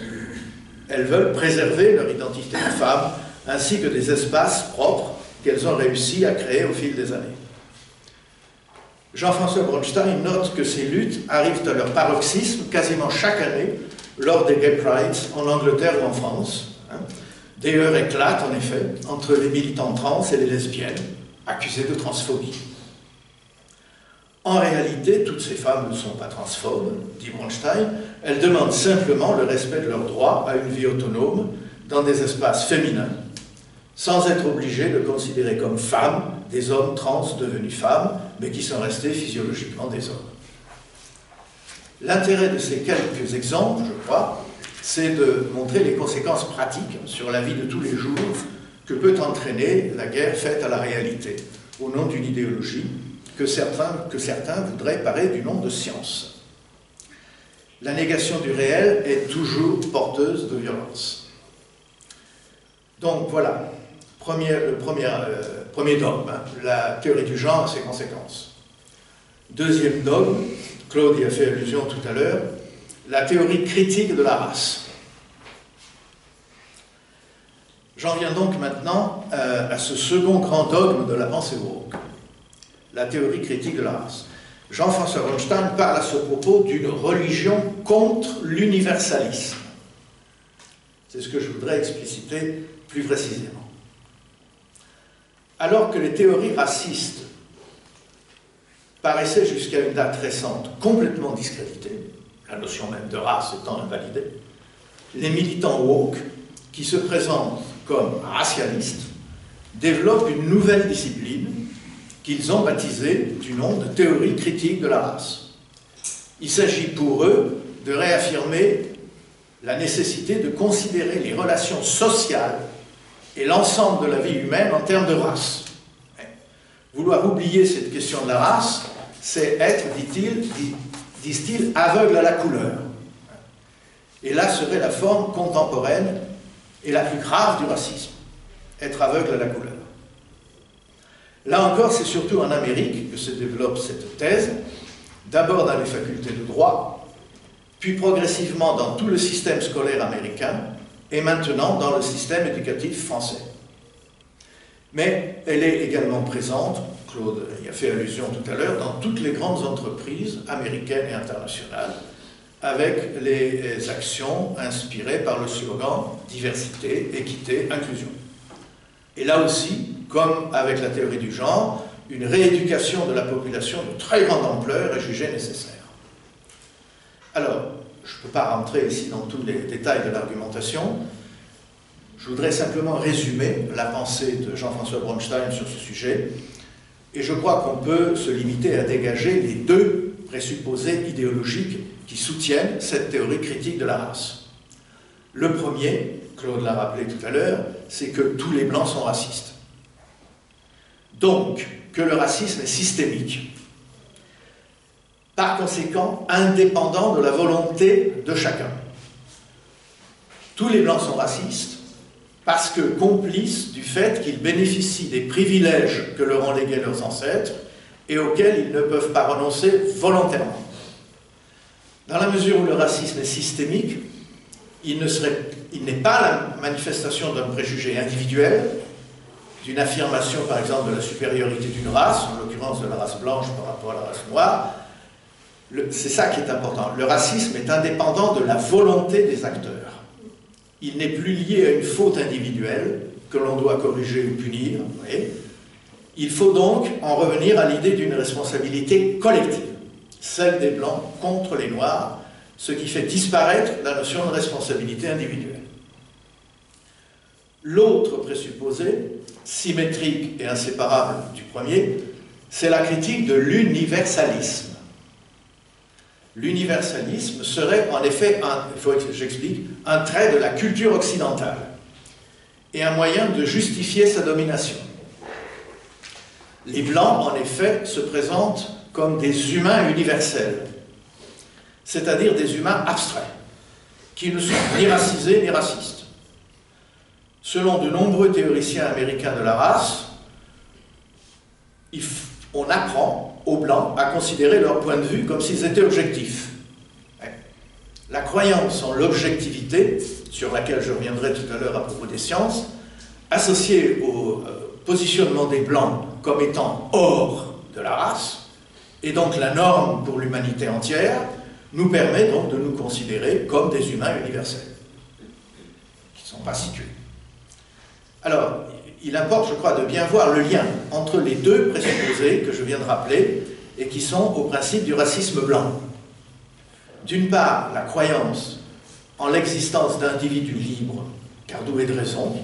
Elles veulent préserver leur identité de femme, ainsi que des espaces propres qu'elles ont réussi à créer au fil des années. Jean-François Bronstein note que ces luttes arrivent à leur paroxysme quasiment chaque année lors des Gay Prides en Angleterre ou en France. Des heurts éclatent en effet entre les militants trans et les lesbiennes, accusées de transphobie. En réalité, toutes ces femmes ne sont pas transphobes, dit Bronstein, elles demandent simplement le respect de leur droit à une vie autonome dans des espaces féminins, sans être obligées de considérer comme femmes des hommes trans devenus femmes, mais qui sont restés physiologiquement des hommes. L'intérêt de ces quelques exemples, je crois, c'est de montrer les conséquences pratiques sur la vie de tous les jours que peut entraîner la guerre faite à la réalité, au nom d'une idéologie que certains voudraient parer du nom de science. La négation du réel est toujours porteuse de violence. Donc voilà, premier dogme, hein, la théorie du genre et ses conséquences. Deuxième dogme, Claude y a fait allusion tout à l'heure, la théorie critique de la race. J'en viens donc maintenant à ce second grand dogme de la pensée woke, la théorie critique de la race. Jean-François Bronstein parle à ce propos d'une religion contre l'universalisme. C'est ce que je voudrais expliciter plus précisément. Alors que les théories racistes paraissaient jusqu'à une date récente complètement discréditées, la notion même de race étant invalidée, les militants woke, qui se présentent comme racialistes, développent une nouvelle discipline qu'ils ont baptisée du nom de théorie critique de la race. Il s'agit pour eux de réaffirmer la nécessité de considérer les relations sociales et l'ensemble de la vie humaine en termes de race. Vouloir oublier cette question de la race, c'est être, disent-ils, aveugle à la couleur. Et là serait la forme contemporaine et la plus grave du racisme, être aveugle à la couleur. Là encore, c'est surtout en Amérique que se développe cette thèse, d'abord dans les facultés de droit, puis progressivement dans tout le système scolaire américain, et maintenant dans le système éducatif français. Mais elle est également présente, Claude y a fait allusion tout à l'heure, dans toutes les grandes entreprises américaines et internationales, avec les actions inspirées par le slogan « diversité, équité, inclusion ». Et là aussi, comme avec la théorie du genre, une rééducation de la population de très grande ampleur est jugée nécessaire. Alors, je ne peux pas rentrer ici dans tous les détails de l'argumentation, je voudrais simplement résumer la pensée de Jean-François Bronstein sur ce sujet, et je crois qu'on peut se limiter à dégager les deux présupposés idéologiques qui soutiennent cette théorie critique de la race. Le premier, Claude l'a rappelé tout à l'heure, c'est que tous les blancs sont racistes. Donc, que le racisme est systémique. Par conséquent, indépendant de la volonté de chacun. Tous les blancs sont racistes parce que complices du fait qu'ils bénéficient des privilèges que leur ont légués leurs ancêtres et auxquels ils ne peuvent pas renoncer volontairement. Dans la mesure où le racisme est systémique, il n'est pas la manifestation d'un préjugé individuel, d'une affirmation par exemple de la supériorité d'une race, en l'occurrence de la race blanche par rapport à la race noire. C'est ça qui est important. Le racisme est indépendant de la volonté des acteurs. Il n'est plus lié à une faute individuelle que l'on doit corriger ou punir. Vous voyez. Il faut donc en revenir à l'idée d'une responsabilité collective, celle des Blancs contre les Noirs, ce qui fait disparaître la notion de responsabilité individuelle. L'autre présupposé, symétrique et inséparable du premier, c'est la critique de l'universalisme. L'universalisme serait en effet, il faut que j'explique, un trait de la culture occidentale et un moyen de justifier sa domination. Les Blancs, en effet, se présentent comme des humains universels, c'est-à-dire des humains abstraits, qui ne sont ni racisés ni racistes. Selon de nombreux théoriciens américains de la race, on apprend aux Blancs à considérer leur point de vue comme s'ils étaient objectifs. La croyance en l'objectivité, sur laquelle je reviendrai tout à l'heure à propos des sciences, associée au positionnement des Blancs comme étant hors de la race, et donc la norme pour l'humanité entière, nous permet donc de nous considérer comme des humains universels, qui ne sont pas situés. Alors, il importe, je crois, de bien voir le lien entre les deux présupposés que je viens de rappeler et qui sont au principe du racisme blanc. D'une part, la croyance en l'existence d'individus libres, car doués de raison,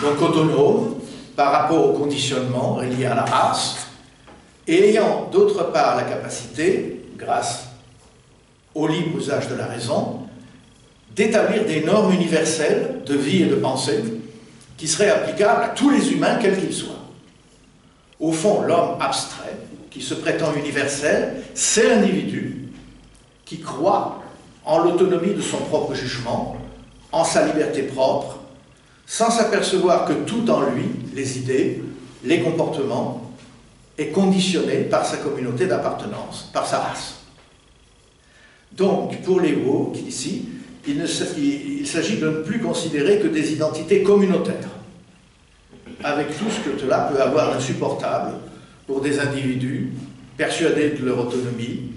donc autonomes par rapport au conditionnement lié à la race, et ayant d'autre part la capacité, grâce au libre usage de la raison, d'établir des normes universelles de vie et de pensée qui seraient applicables à tous les humains, quels qu'ils soient. Au fond, l'homme abstrait, qui se prétend universel, c'est l'individu qui croit en l'autonomie de son propre jugement, en sa liberté propre, sans s'apercevoir que tout en lui, les idées, les comportements, est conditionné par sa communauté d'appartenance, par sa race. Donc, pour les woke, ici, il s'agit de ne plus considérer que des identités communautaires, avec tout ce que cela peut avoir d'insupportable pour des individus persuadés de leur autonomie,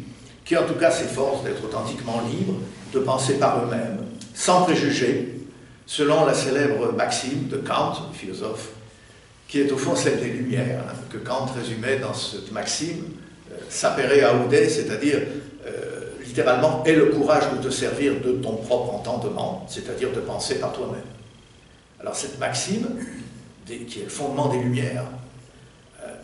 qui en tout cas s'efforcent d'être authentiquement libres, de penser par eux-mêmes, sans préjugés, selon la célèbre maxime de Kant, le philosophe, qui est au fond celle des Lumières, hein, que Kant résumait dans cette maxime, sapere aude, c'est-à-dire littéralement, aie le courage de te servir de ton propre entendement, c'est-à-dire de penser par toi-même. Alors cette maxime, qui est le fondement des Lumières,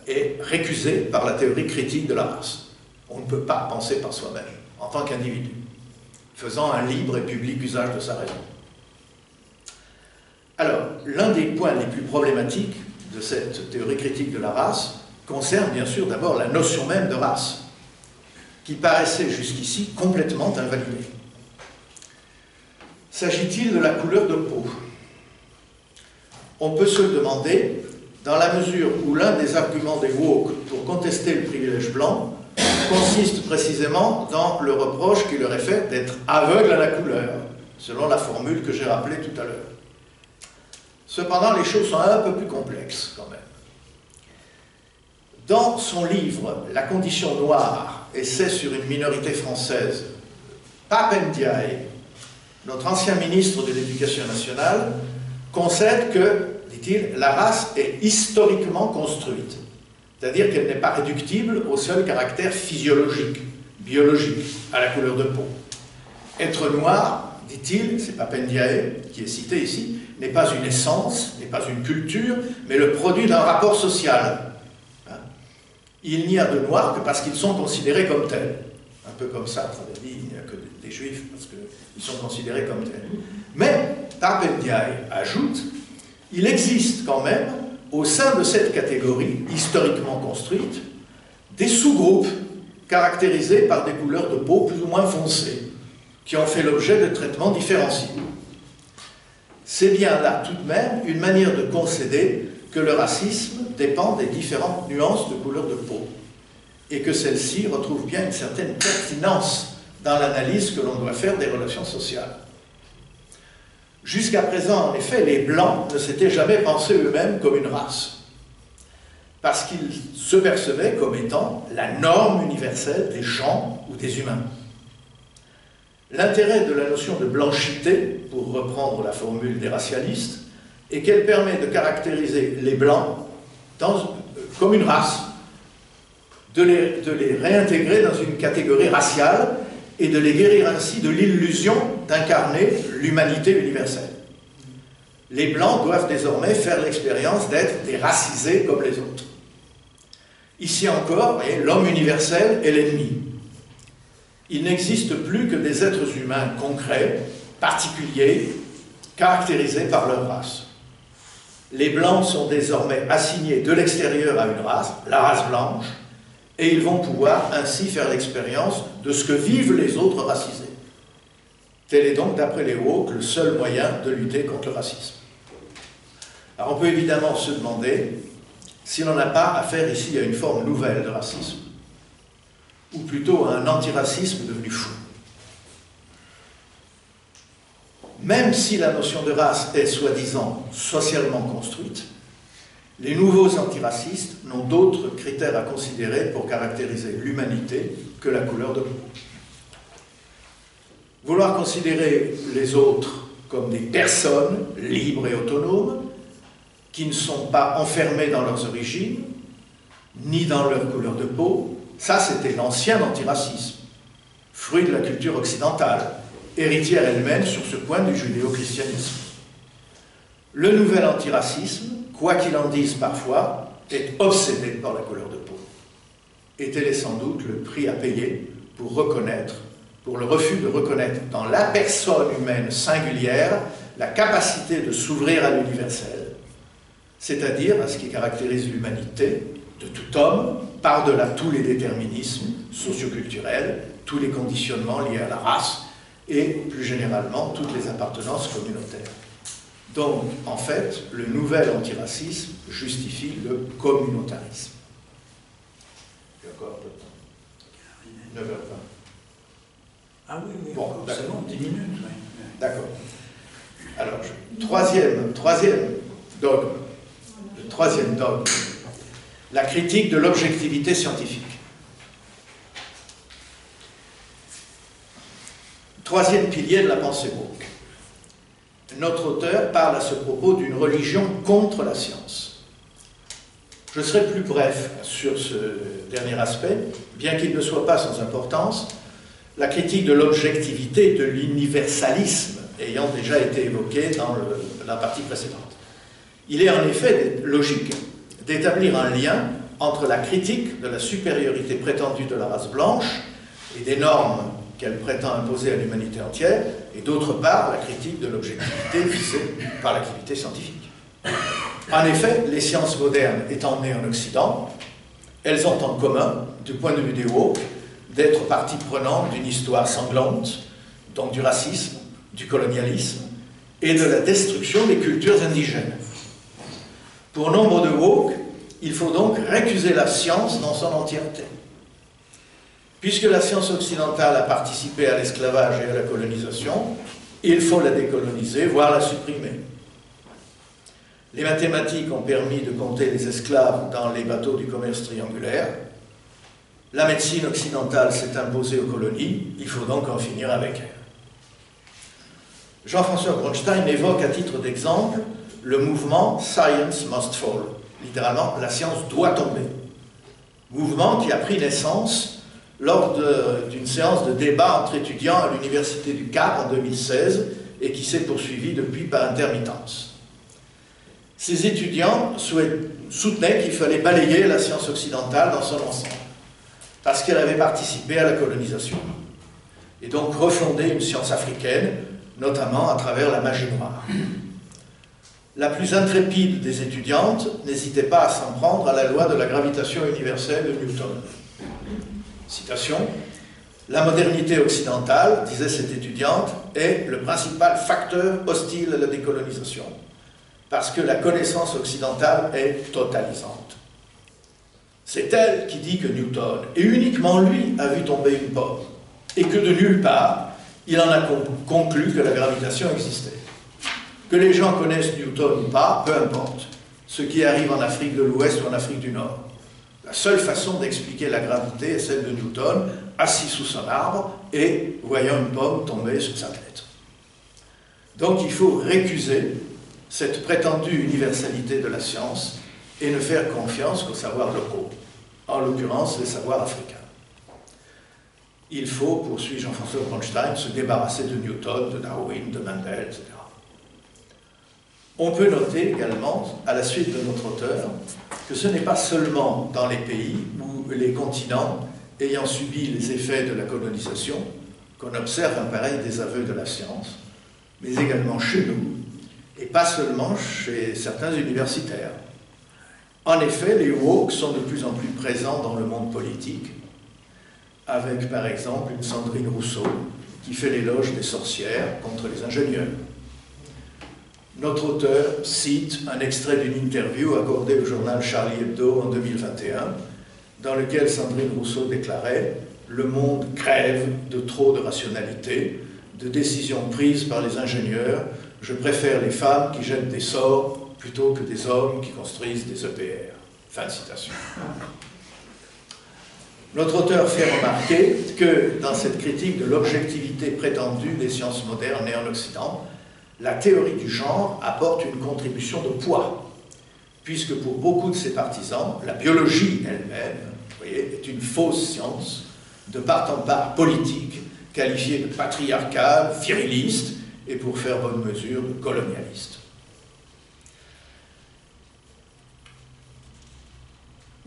est récusée par la théorie critique de la race. On ne peut pas penser par soi-même, en tant qu'individu, faisant un libre et public usage de sa raison. Alors, l'un des points les plus problématiques de cette théorie critique de la race concerne bien sûr d'abord la notion même de race, qui paraissait jusqu'ici complètement invalidée. S'agit-il de la couleur de peau? On peut se le demander dans la mesure où l'un des arguments des woke pour contester le privilège blanc consiste précisément dans le reproche qui leur est fait d'être aveugle à la couleur, selon la formule que j'ai rappelée tout à l'heure. Cependant, les choses sont un peu plus complexes quand même. Dans son livre « La condition noire, essai sur une minorité française », Pape Ndiaye, notre ancien ministre de l'Éducation nationale, concède que, dit-il, la race est historiquement construite, c'est-à-dire qu'elle n'est pas réductible au seul caractère physiologique, biologique, à la couleur de peau. Être noir, dit-il, c'est Pape Ndiaye qui est cité ici, n'est pas une essence, n'est pas une culture, mais le produit d'un rapport social. Il n'y a de noirs que parce qu'ils sont considérés comme tels. Un peu comme ça, on dit, il n'y a que des juifs parce qu'ils sont considérés comme tels. Mais, Pape Ndiaye ajoute, il existe quand même, au sein de cette catégorie historiquement construite, des sous-groupes caractérisés par des couleurs de peau plus ou moins foncées, qui ont fait l'objet de traitements différenciés. C'est bien là tout de même une manière de concéder que le racisme dépend des différentes nuances de couleur de peau et que celle-ci retrouve bien une certaine pertinence dans l'analyse que l'on doit faire des relations sociales. Jusqu'à présent, en effet, les Blancs ne s'étaient jamais pensés eux-mêmes comme une race, parce qu'ils se percevaient comme étant la norme universelle des gens ou des humains. L'intérêt de la notion de blanchité, pour reprendre la formule des racialistes, est qu'elle permet de caractériser les Blancs comme une race, de les réintégrer dans une catégorie raciale et de les guérir ainsi de l'illusion d'incarner l'humanité universelle. Les Blancs doivent désormais faire l'expérience d'être des racisés comme les autres. Ici encore, l'homme universel est l'ennemi. Il n'existe plus que des êtres humains concrets, particuliers, caractérisés par leur race. Les Blancs sont désormais assignés de l'extérieur à une race, la race blanche, et ils vont pouvoir ainsi faire l'expérience de ce que vivent les autres racisés. Tel est donc, d'après les woke, le seul moyen de lutter contre le racisme. Alors on peut évidemment se demander si l'on n'a pas affaire ici à une forme nouvelle de racisme, ou plutôt à un antiracisme devenu fou. Même si la notion de race est soi-disant socialement construite, les nouveaux antiracistes n'ont d'autres critères à considérer pour caractériser l'humanité que la couleur de peau. Vouloir considérer les autres comme des personnes libres et autonomes, qui ne sont pas enfermées dans leurs origines, ni dans leur couleur de peau, ça c'était l'ancien antiracisme, fruit de la culture occidentale, héritière elle-même sur ce point du judéo-christianisme. Le nouvel antiracisme, quoi qu'il en dise parfois, est obsédé par la couleur de peau. Et tel est sans doute le prix à payer pour reconnaître, pour le refus de reconnaître dans la personne humaine singulière la capacité de s'ouvrir à l'universel, c'est-à-dire à ce qui caractérise l'humanité de tout homme, par-delà tous les déterminismes socioculturels, tous les conditionnements liés à la race et, plus généralement, toutes les appartenances communautaires. Donc, en fait, le nouvel antiracisme justifie le communautarisme. Il y a encore un peu de temps. 9h20. Ah oui, oui, bon, c'est bon, 10 minutes. Oui. D'accord. Alors, troisième dogme. Le troisième dogme. La critique de l'objectivité scientifique. Troisième pilier de la pensée woke. Notre auteur parle à ce propos d'une religion contre la science. Je serai plus bref sur ce dernier aspect, bien qu'il ne soit pas sans importance, la critique de l'objectivité et de l'universalisme ayant déjà été évoquée dans la partie précédente. Il est en effet logique d'établir un lien entre la critique de la supériorité prétendue de la race blanche et des normes qu'elle prétend imposer à l'humanité entière, et d'autre part la critique de l'objectivité visée par l'activité scientifique. En effet, les sciences modernes étant nées en Occident, elles ont en commun, du point de vue des woke, d'être partie prenante d'une histoire sanglante, donc du racisme, du colonialisme et de la destruction des cultures indigènes. Pour nombre de woke, il faut donc récuser la science dans son entièreté. Puisque la science occidentale a participé à l'esclavage et à la colonisation, il faut la décoloniser, voire la supprimer. Les mathématiques ont permis de compter les esclaves dans les bateaux du commerce triangulaire. La médecine occidentale s'est imposée aux colonies, il faut donc en finir avec elle. Jean-François Bronstein évoque à titre d'exemple le mouvement « Science must fall », littéralement « la science doit tomber », mouvement qui a pris naissance lors d'une séance de débat entre étudiants à l'Université du Cap en 2016 et qui s'est poursuivie depuis par intermittence. Ces étudiants soutenaient qu'il fallait balayer la science occidentale dans son ensemble, parce qu'elle avait participé à la colonisation, et donc refonder une science africaine, notamment à travers la magie noire. La plus intrépide des étudiantes n'hésitait pas à s'en prendre à la loi de la gravitation universelle de Newton. Citation, « La modernité occidentale, disait cette étudiante, est le principal facteur hostile à la décolonisation, parce que la connaissance occidentale est totalisante. C'est elle qui dit que Newton, et uniquement lui, a vu tomber une pomme, et que de nulle part, il en a conclu que la gravitation existait. Que les gens connaissent Newton ou pas, peu importe, ce qui arrive en Afrique de l'Ouest ou en Afrique du Nord. La seule façon d'expliquer la gravité est celle de Newton, assis sous son arbre et voyant une pomme tomber sur sa tête. Donc il faut récuser cette prétendue universalité de la science et ne faire confiance qu'aux savoirs locaux, en l'occurrence les savoirs africains. Il faut, poursuit Jean-François Bronstein, se débarrasser de Newton, de Darwin, de Mendel, etc. On peut noter également, à la suite de notre auteur, que ce n'est pas seulement dans les pays ou les continents ayant subi les effets de la colonisation qu'on observe un pareil désaveu de la science, mais également chez nous, et pas seulement chez certains universitaires. En effet, les woke sont de plus en plus présents dans le monde politique, avec par exemple une Sandrine Rousseau qui fait l'éloge des sorcières contre les ingénieurs. Notre auteur cite un extrait d'une interview accordée au journal Charlie Hebdo en 2021, dans lequel Sandrine Rousseau déclarait « Le monde crève de trop de rationalité, de décisions prises par les ingénieurs. Je préfère les femmes qui jettent des sorts plutôt que des hommes qui construisent des EPR. » Fin de citation. Notre auteur fait remarquer que, dans cette critique de l'objectivité prétendue des sciences modernes nées en Occident, la théorie du genre apporte une contribution de poids, puisque pour beaucoup de ses partisans, la biologie elle-même, vous voyez, est une fausse science, de part en part politique, qualifiée de patriarcale, viriliste, et pour faire bonne mesure, de colonialiste.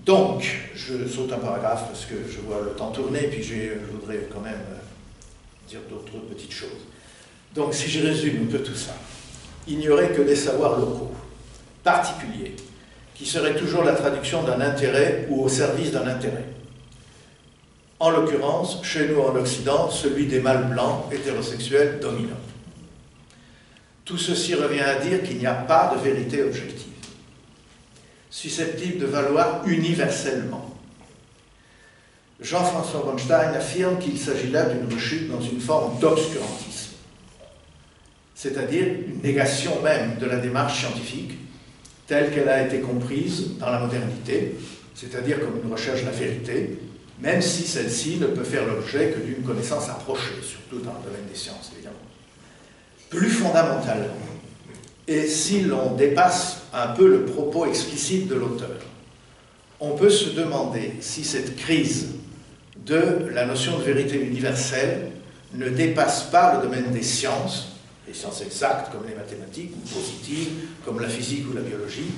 Donc, je saute un paragraphe parce que je vois le temps tourner, puis je voudrais quand même dire d'autres petites choses. Donc, si je résume un peu tout ça, il n'y aurait que des savoirs locaux, particuliers, qui seraient toujours la traduction d'un intérêt ou au service d'un intérêt. En l'occurrence, chez nous en Occident, celui des mâles blancs hétérosexuels dominants. Tout ceci revient à dire qu'il n'y a pas de vérité objective, susceptible de valoir universellement. Jean-François Bronstein affirme qu'il s'agit là d'une rechute dans une forme d'obscurantisme, c'est-à-dire une négation même de la démarche scientifique telle qu'elle a été comprise dans la modernité, c'est-à-dire comme une recherche de la vérité, même si celle-ci ne peut faire l'objet que d'une connaissance approchée, surtout dans le domaine des sciences, évidemment. Plus fondamentalement, et si l'on dépasse un peu le propos explicite de l'auteur, on peut se demander si cette crise de la notion de vérité universelle ne dépasse pas le domaine des sciences exactes comme les mathématiques, ou positives comme la physique ou la biologie,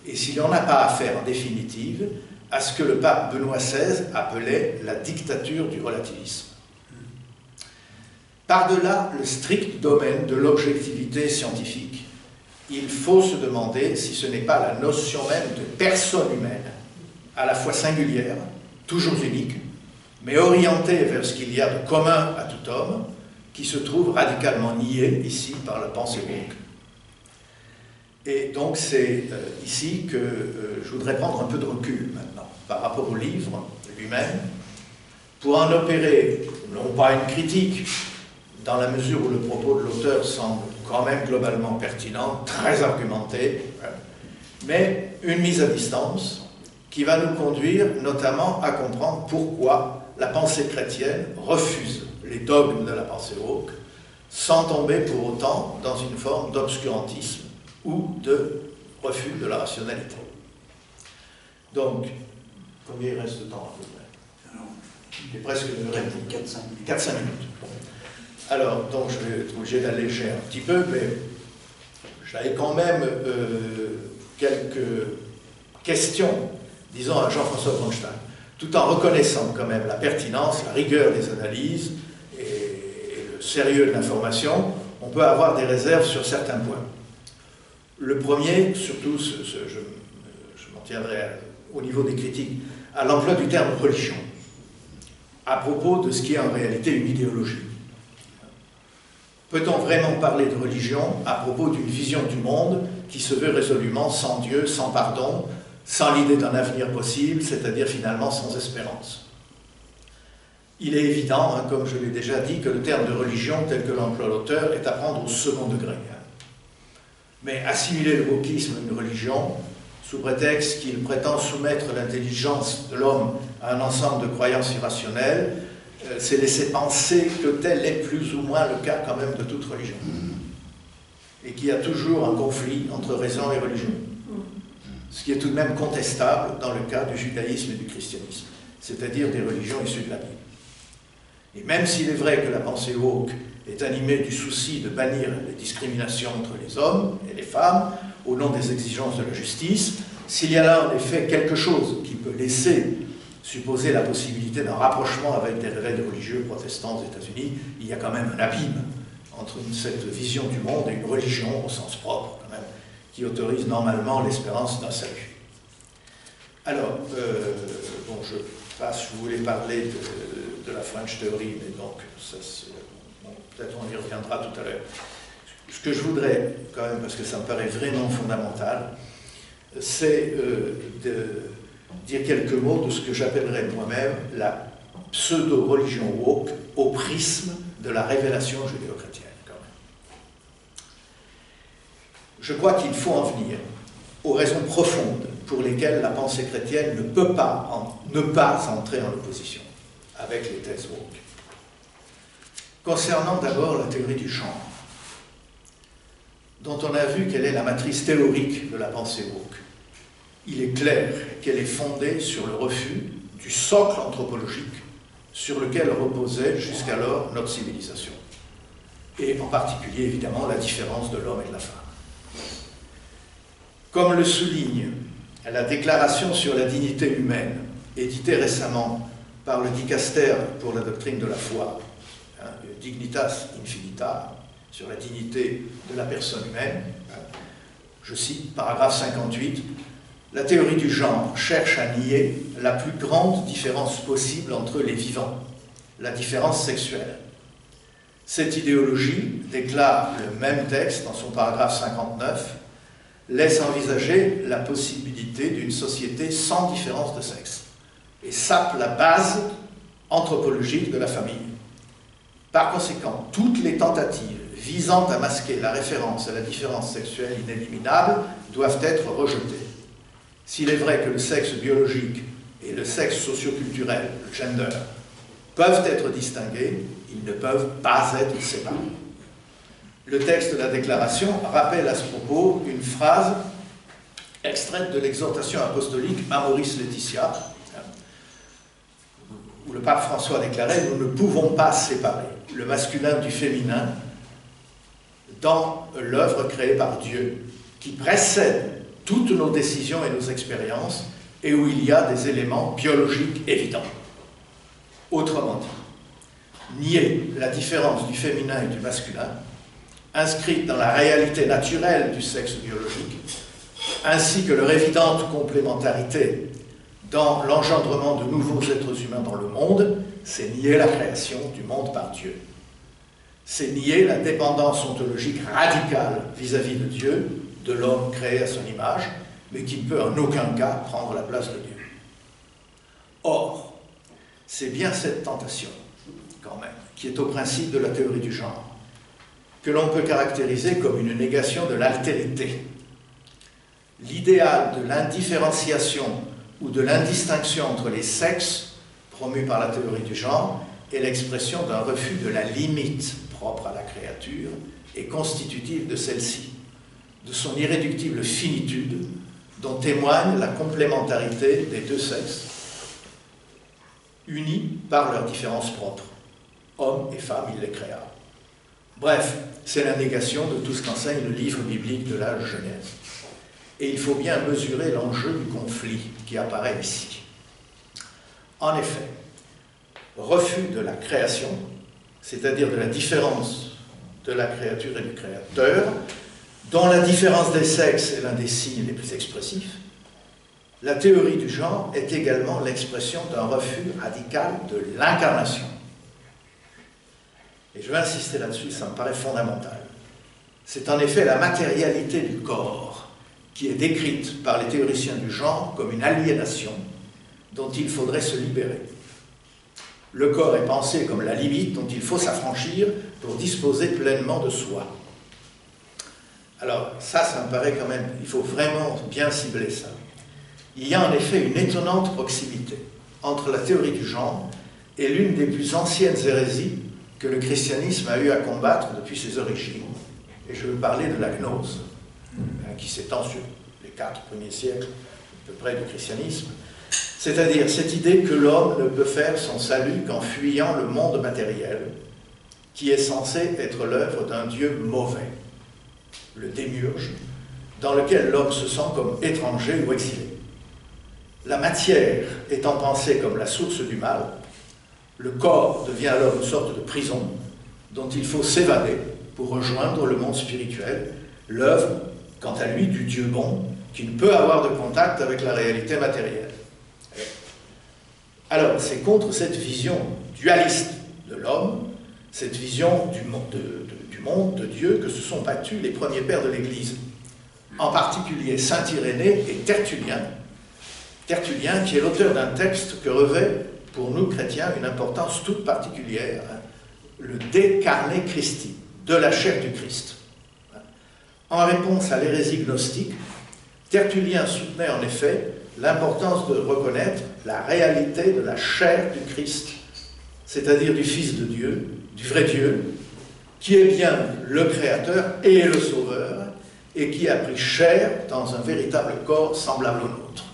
et si l'on n'a pas affaire en définitive à ce que le pape Benoît XVI appelait la dictature du relativisme. Par-delà le strict domaine de l'objectivité scientifique, il faut se demander si ce n'est pas la notion même de personne humaine, à la fois singulière, toujours unique, mais orientée vers ce qu'il y a de commun à tout homme, qui se trouve radicalement niée ici par la pensée woke. Et donc c'est ici que je voudrais prendre un peu de recul maintenant, par rapport au livre lui-même, pour en opérer, non pas une critique, dans la mesure où le propos de l'auteur semble quand même globalement pertinent, très argumenté, mais une mise à distance qui va nous conduire notamment à comprendre pourquoi la pensée chrétienne refuse les dogmes de la pensée woke, sans tomber pour autant dans une forme d'obscurantisme ou de refus de la rationalité. Donc, combien il reste de temps à peu près? Il est presque 4-5 minutes. Alors, donc je vais être obligé d'alléger un petit peu, mais j'avais quand même quelques questions, disons, à Jean-François Bronstein, tout en reconnaissant quand même la pertinence, la rigueur des analyses et le sérieux de l'information. On peut avoir des réserves sur certains points. Le premier, surtout, je m'en tiendrai au niveau des critiques, à l'emploi du terme religion, à propos de ce qui est en réalité une idéologie. Peut-on vraiment parler de religion à propos d'une vision du monde qui se veut résolument sans Dieu, sans pardon, sans l'idée d'un avenir possible, c'est-à-dire finalement sans espérance? Il est évident, comme je l'ai déjà dit, que le terme de religion tel que l'emploie l'auteur est à prendre au second degré. Mais assimiler le wokisme à une religion, sous prétexte qu'il prétend soumettre l'intelligence de l'homme à un ensemble de croyances irrationnelles, c'est laisser penser que tel est plus ou moins le cas quand même de toute religion. Et qu'il y a toujours un conflit entre raison et religion. Ce qui est tout de même contestable dans le cas du judaïsme et du christianisme, c'est-à-dire des religions issues de la Bible. Et même s'il est vrai que la pensée woke est animée du souci de bannir les discriminations entre les hommes et les femmes au nom des exigences de la justice, s'il y a là en effet quelque chose qui peut laisser supposer la possibilité d'un rapprochement avec des réveils religieux protestants aux États-Unis, il y a quand même un abîme entre cette vision du monde et une religion au sens propre, quand même, qui autorise normalement l'espérance d'un salut. Alors, bon, je passe, je voulais parler de la French Theory, mais donc, bon, peut-être on y reviendra tout à l'heure. Ce que je voudrais, quand même, parce que ça me paraît vraiment fondamental, c'est de dire quelques mots de ce que j'appellerais moi-même la pseudo-religion woke au prisme de la révélation judéo-chrétienne. Je crois qu'il faut en venir aux raisons profondes pour lesquelles la pensée chrétienne ne peut pas ne pas entrer en opposition avec les thèses woke. Concernant d'abord la théorie du genre, dont on a vu quelle est la matrice théorique de la pensée woke, il est clair qu'elle est fondée sur le refus du socle anthropologique sur lequel reposait jusqu'alors notre civilisation, et en particulier évidemment la différence de l'homme et de la femme. Comme le souligne la déclaration sur la dignité humaine, éditée récemment par le Dicaster pour la doctrine de la foi, dignitas infinita, sur la dignité de la personne humaine. Je cite, paragraphe 58, « La théorie du genre cherche à nier la plus grande différence possible entre les vivants, la différence sexuelle. Cette idéologie, déclare le même texte dans son paragraphe 59, laisse envisager la possibilité d'une société sans différence de sexe et sape la base anthropologique de la famille. Par conséquent, toutes les tentatives visant à masquer la référence à la différence sexuelle inéliminable doivent être rejetées. S'il est vrai que le sexe biologique et le sexe socioculturel, le gender, peuvent être distingués, ils ne peuvent pas être séparés. » Le texte de la déclaration rappelle à ce propos une phrase extraite de l'exhortation apostolique Amoris Laetitia, où le pape François déclarait « Nous ne pouvons pas séparer le masculin du féminin dans l'œuvre créée par Dieu, qui précède toutes nos décisions et nos expériences, et où il y a des éléments biologiques évidents. » Autrement dit, nier la différence du féminin et du masculin, inscrite dans la réalité naturelle du sexe biologique, ainsi que leur évidente complémentarité dans l'engendrement de nouveaux êtres humains dans le monde, c'est nier la création du monde par Dieu. C'est nier la dépendance ontologique radicale vis-à-vis de Dieu, de l'homme créé à son image, mais qui ne peut en aucun cas prendre la place de Dieu. Or, c'est bien cette tentation, quand même, qui est au principe de la théorie du genre, que l'on peut caractériser comme une négation de l'altérité. L'idéal de l'indifférenciation ou de l'indistinction entre les sexes, promu par la théorie du genre, est l'expression d'un refus de la limite propre à la créature et constitutive de celle-ci, de son irréductible finitude, dont témoigne la complémentarité des deux sexes, unis par leurs différences propres. Hommes et femmes, il les créa. Bref, c'est la négation de tout ce qu'enseigne le livre biblique de la Genèse. Et il faut bien mesurer l'enjeu du conflit qui apparaît ici. En effet, refus de la création, c'est-à-dire de la différence de la créature et du créateur, dont la différence des sexes est l'un des signes les plus expressifs, la théorie du genre est également l'expression d'un refus radical de l'incarnation. Et je vais insister là-dessus, ça me paraît fondamental. C'est en effet la matérialité du corps qui est décrite par les théoriciens du genre comme une aliénation dont il faudrait se libérer. Le corps est pensé comme la limite dont il faut s'affranchir pour disposer pleinement de soi. Alors ça me paraît quand même, il faut vraiment bien cibler ça. Il y a en effet une étonnante proximité entre la théorie du genre et l'une des plus anciennes hérésies que le christianisme a eu à combattre depuis ses origines. Et je veux parler de la gnose, qui s'étend sur les 4 premiers siècles, à peu près, du christianisme. C'est-à-dire cette idée que l'homme ne peut faire son salut qu'en fuyant le monde matériel, qui est censé être l'œuvre d'un Dieu mauvais, le démiurge, dans lequel l'homme se sent comme étranger ou exilé. La matière étant pensée comme la source du mal, le corps devient alors une sorte de prison dont il faut s'évader pour rejoindre le monde spirituel, l'œuvre, quant à lui, du Dieu bon, qui ne peut avoir de contact avec la réalité matérielle. Alors, c'est contre cette vision dualiste de l'homme, cette vision du monde, de Dieu, que se sont battus les premiers pères de l'Église, en particulier saint Irénée et Tertullien. Tertullien, qui est l'auteur d'un texte que revêt pour nous chrétiens une importance toute particulière, le De Carne Christi, de la chair du Christ. En réponse à l'hérésie gnostique, Tertullien soutenait en effet l'importance de reconnaître la réalité de la chair du Christ, c'est-à-dire du Fils de Dieu, du vrai Dieu, qui est bien le Créateur et le Sauveur, et qui a pris chair dans un véritable corps semblable au nôtre.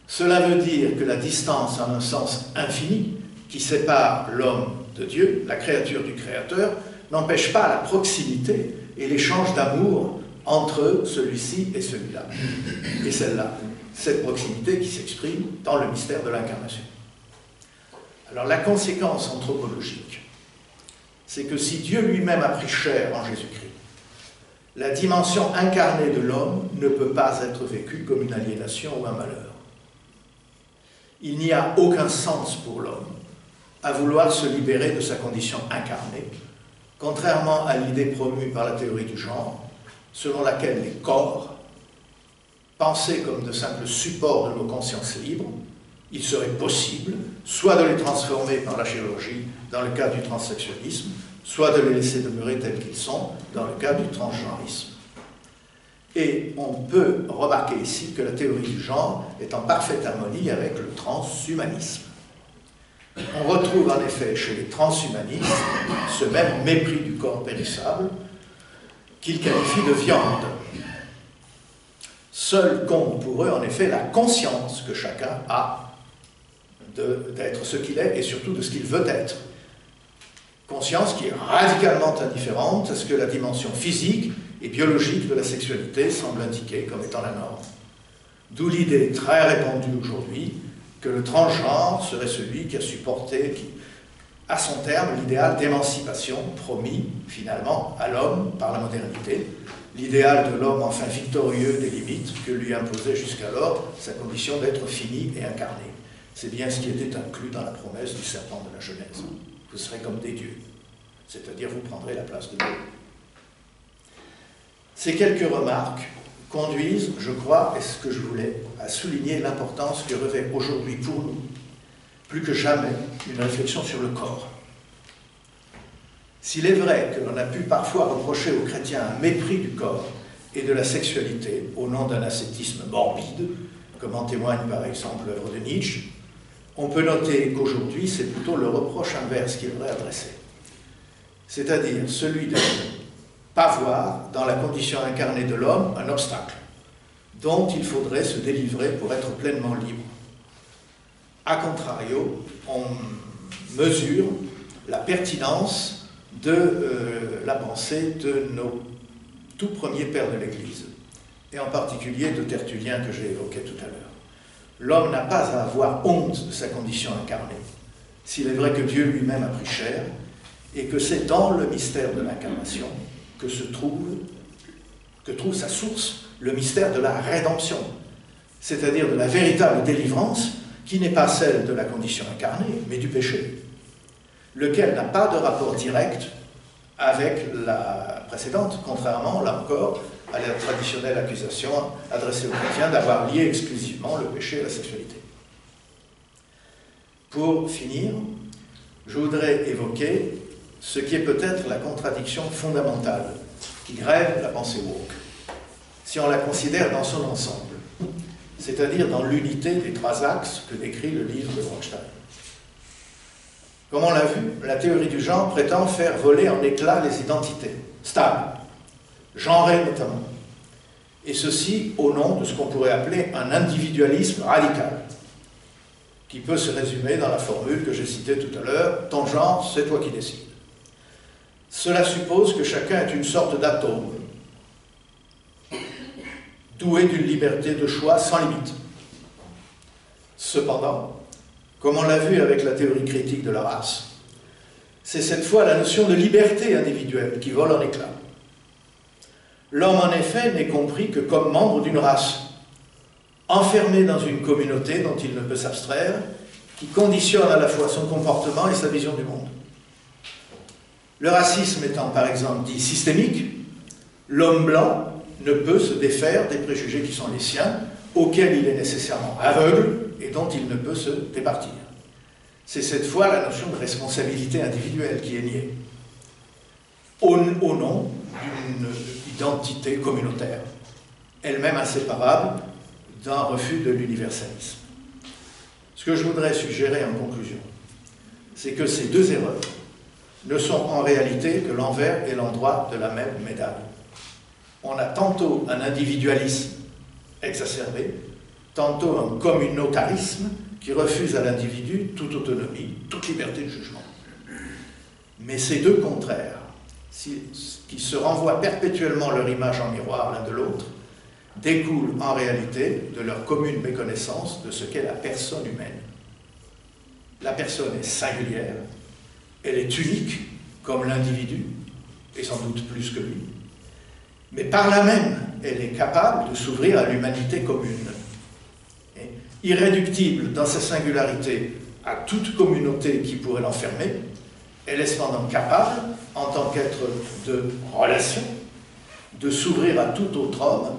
Cela veut dire que la distance en un sens infini, qui sépare l'homme de Dieu, la créature du Créateur, n'empêche pas la proximité et l'échange d'amour entre celui-ci et celui-là, et celle-là. Cette proximité qui s'exprime dans le mystère de l'incarnation. Alors la conséquence anthropologique c'est que si Dieu lui-même a pris chair en Jésus-Christ, la dimension incarnée de l'homme ne peut pas être vécue comme une aliénation ou un malheur. Il n'y a aucun sens pour l'homme à vouloir se libérer de sa condition incarnée, contrairement à l'idée promue par la théorie du genre, selon laquelle les corps, pensés comme de simples supports de nos consciences libres, il serait possible soit de les transformer par la chirurgie dans le cas du transsexualisme, soit de les laisser demeurer tels qu'ils sont dans le cas du transgenrisme. Et on peut remarquer ici que la théorie du genre est en parfaite harmonie avec le transhumanisme. On retrouve en effet chez les transhumanistes ce même mépris du corps périssable qu'ils qualifient de viande. Seul compte pour eux en effet la conscience que chacun a d'être ce qu'il est et surtout de ce qu'il veut être. Conscience qui est radicalement indifférente à ce que la dimension physique et biologique de la sexualité semble indiquer comme étant la norme. D'où l'idée très répandue aujourd'hui que le transgenre serait celui qui a supporté, à son terme, l'idéal d'émancipation promis finalement à l'homme par la modernité, l'idéal de l'homme enfin victorieux des limites que lui imposait jusqu'alors sa condition d'être fini et incarné. C'est bien ce qui était inclus dans la promesse du serpent de la Genèse. Vous serez comme des dieux, c'est-à-dire vous prendrez la place de Dieu. Ces quelques remarques conduisent, je crois, et ce que je voulais, à souligner l'importance que revêt aujourd'hui pour nous, plus que jamais, une réflexion sur le corps. S'il est vrai que l'on a pu parfois reprocher aux chrétiens un mépris du corps et de la sexualité au nom d'un ascétisme morbide, comme en témoigne par exemple l'œuvre de Nietzsche, on peut noter qu'aujourd'hui, c'est plutôt le reproche inverse qu'il faudrait adresser. C'est-à-dire celui de ne pas voir dans la condition incarnée de l'homme un obstacle dont il faudrait se délivrer pour être pleinement libre. A contrario, on mesure la pertinence de la pensée de nos tout premiers pères de l'Église, et en particulier de Tertullien que j'ai évoqué tout à l'heure. L'homme n'a pas à avoir honte de sa condition incarnée, s'il est vrai que Dieu lui-même a pris chair, et que c'est dans le mystère de l'incarnation que trouve sa source le mystère de la rédemption, c'est-à-dire de la véritable délivrance qui n'est pas celle de la condition incarnée, mais du péché, lequel n'a pas de rapport direct avec la précédente, contrairement, là encore, à la traditionnelle accusation adressée aux chrétiens d'avoir lié exclusivement le péché à la sexualité. Pour finir, je voudrais évoquer ce qui est peut-être la contradiction fondamentale qui grève la pensée woke, si on la considère dans son ensemble, c'est-à-dire dans l'unité des trois axes que décrit le livre de Bronstein. Comme on l'a vu, la théorie du genre prétend faire voler en éclats les identités, stables, genrées notamment, et ceci au nom de ce qu'on pourrait appeler un individualisme radical, qui peut se résumer dans la formule que j'ai citée tout à l'heure, ton genre, c'est toi qui décides. Cela suppose que chacun est une sorte d'atome, doué d'une liberté de choix sans limite. Cependant, comme on l'a vu avec la théorie critique de la race, c'est cette fois la notion de liberté individuelle qui vole en éclats. L'homme, en effet, n'est compris que comme membre d'une race, enfermé dans une communauté dont il ne peut s'abstraire, qui conditionne à la fois son comportement et sa vision du monde. Le racisme étant par exemple dit systémique, l'homme blanc ne peut se défaire des préjugés qui sont les siens, auxquels il est nécessairement aveugle et dont il ne peut se départir. C'est cette fois la notion de responsabilité individuelle qui est niée, au nom d'une identité communautaire, elle-même inséparable d'un refus de l'universalisme. Ce que je voudrais suggérer en conclusion, c'est que ces deux erreurs ne sont en réalité que l'envers et l'endroit de la même médaille. On a tantôt un individualisme exacerbé, tantôt un communautarisme qui refuse à l'individu toute autonomie, toute liberté de jugement. Mais ces deux contraires, qui se renvoient perpétuellement leur image en miroir l'un de l'autre, découlent en réalité de leur commune méconnaissance de ce qu'est la personne humaine. La personne est singulière, elle est unique, comme l'individu, et sans doute plus que lui, mais par là même, elle est capable de s'ouvrir à l'humanité commune. Et irréductible dans sa singularité à toute communauté qui pourrait l'enfermer, elle est cependant capable, en tant qu'être de relation, de s'ouvrir à tout autre homme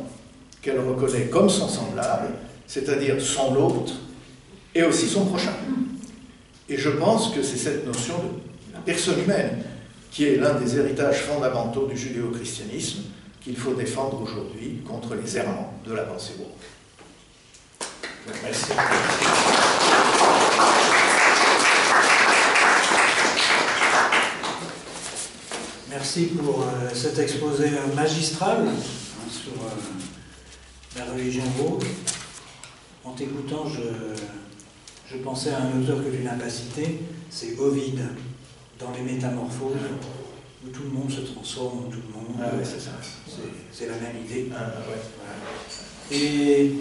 qu'elle reconnaît comme son semblable, c'est-à-dire son hôte, et aussi son prochain. Et je pense que c'est cette notion de la personne humaine qui est l'un des héritages fondamentaux du judéo-christianisme qu'il faut défendre aujourd'hui contre les errements de la pensée woke. Merci. Merci pour cet exposé magistral sur la religion woke. En t'écoutant, je pensais à un auteur que tu n'as pas cité, c'est Ovide, dans les Métamorphoses, où tout le monde se transforme en tout le monde. Ah oui, c'est ça. C'est la même idée. Ah, ouais. Voilà. Et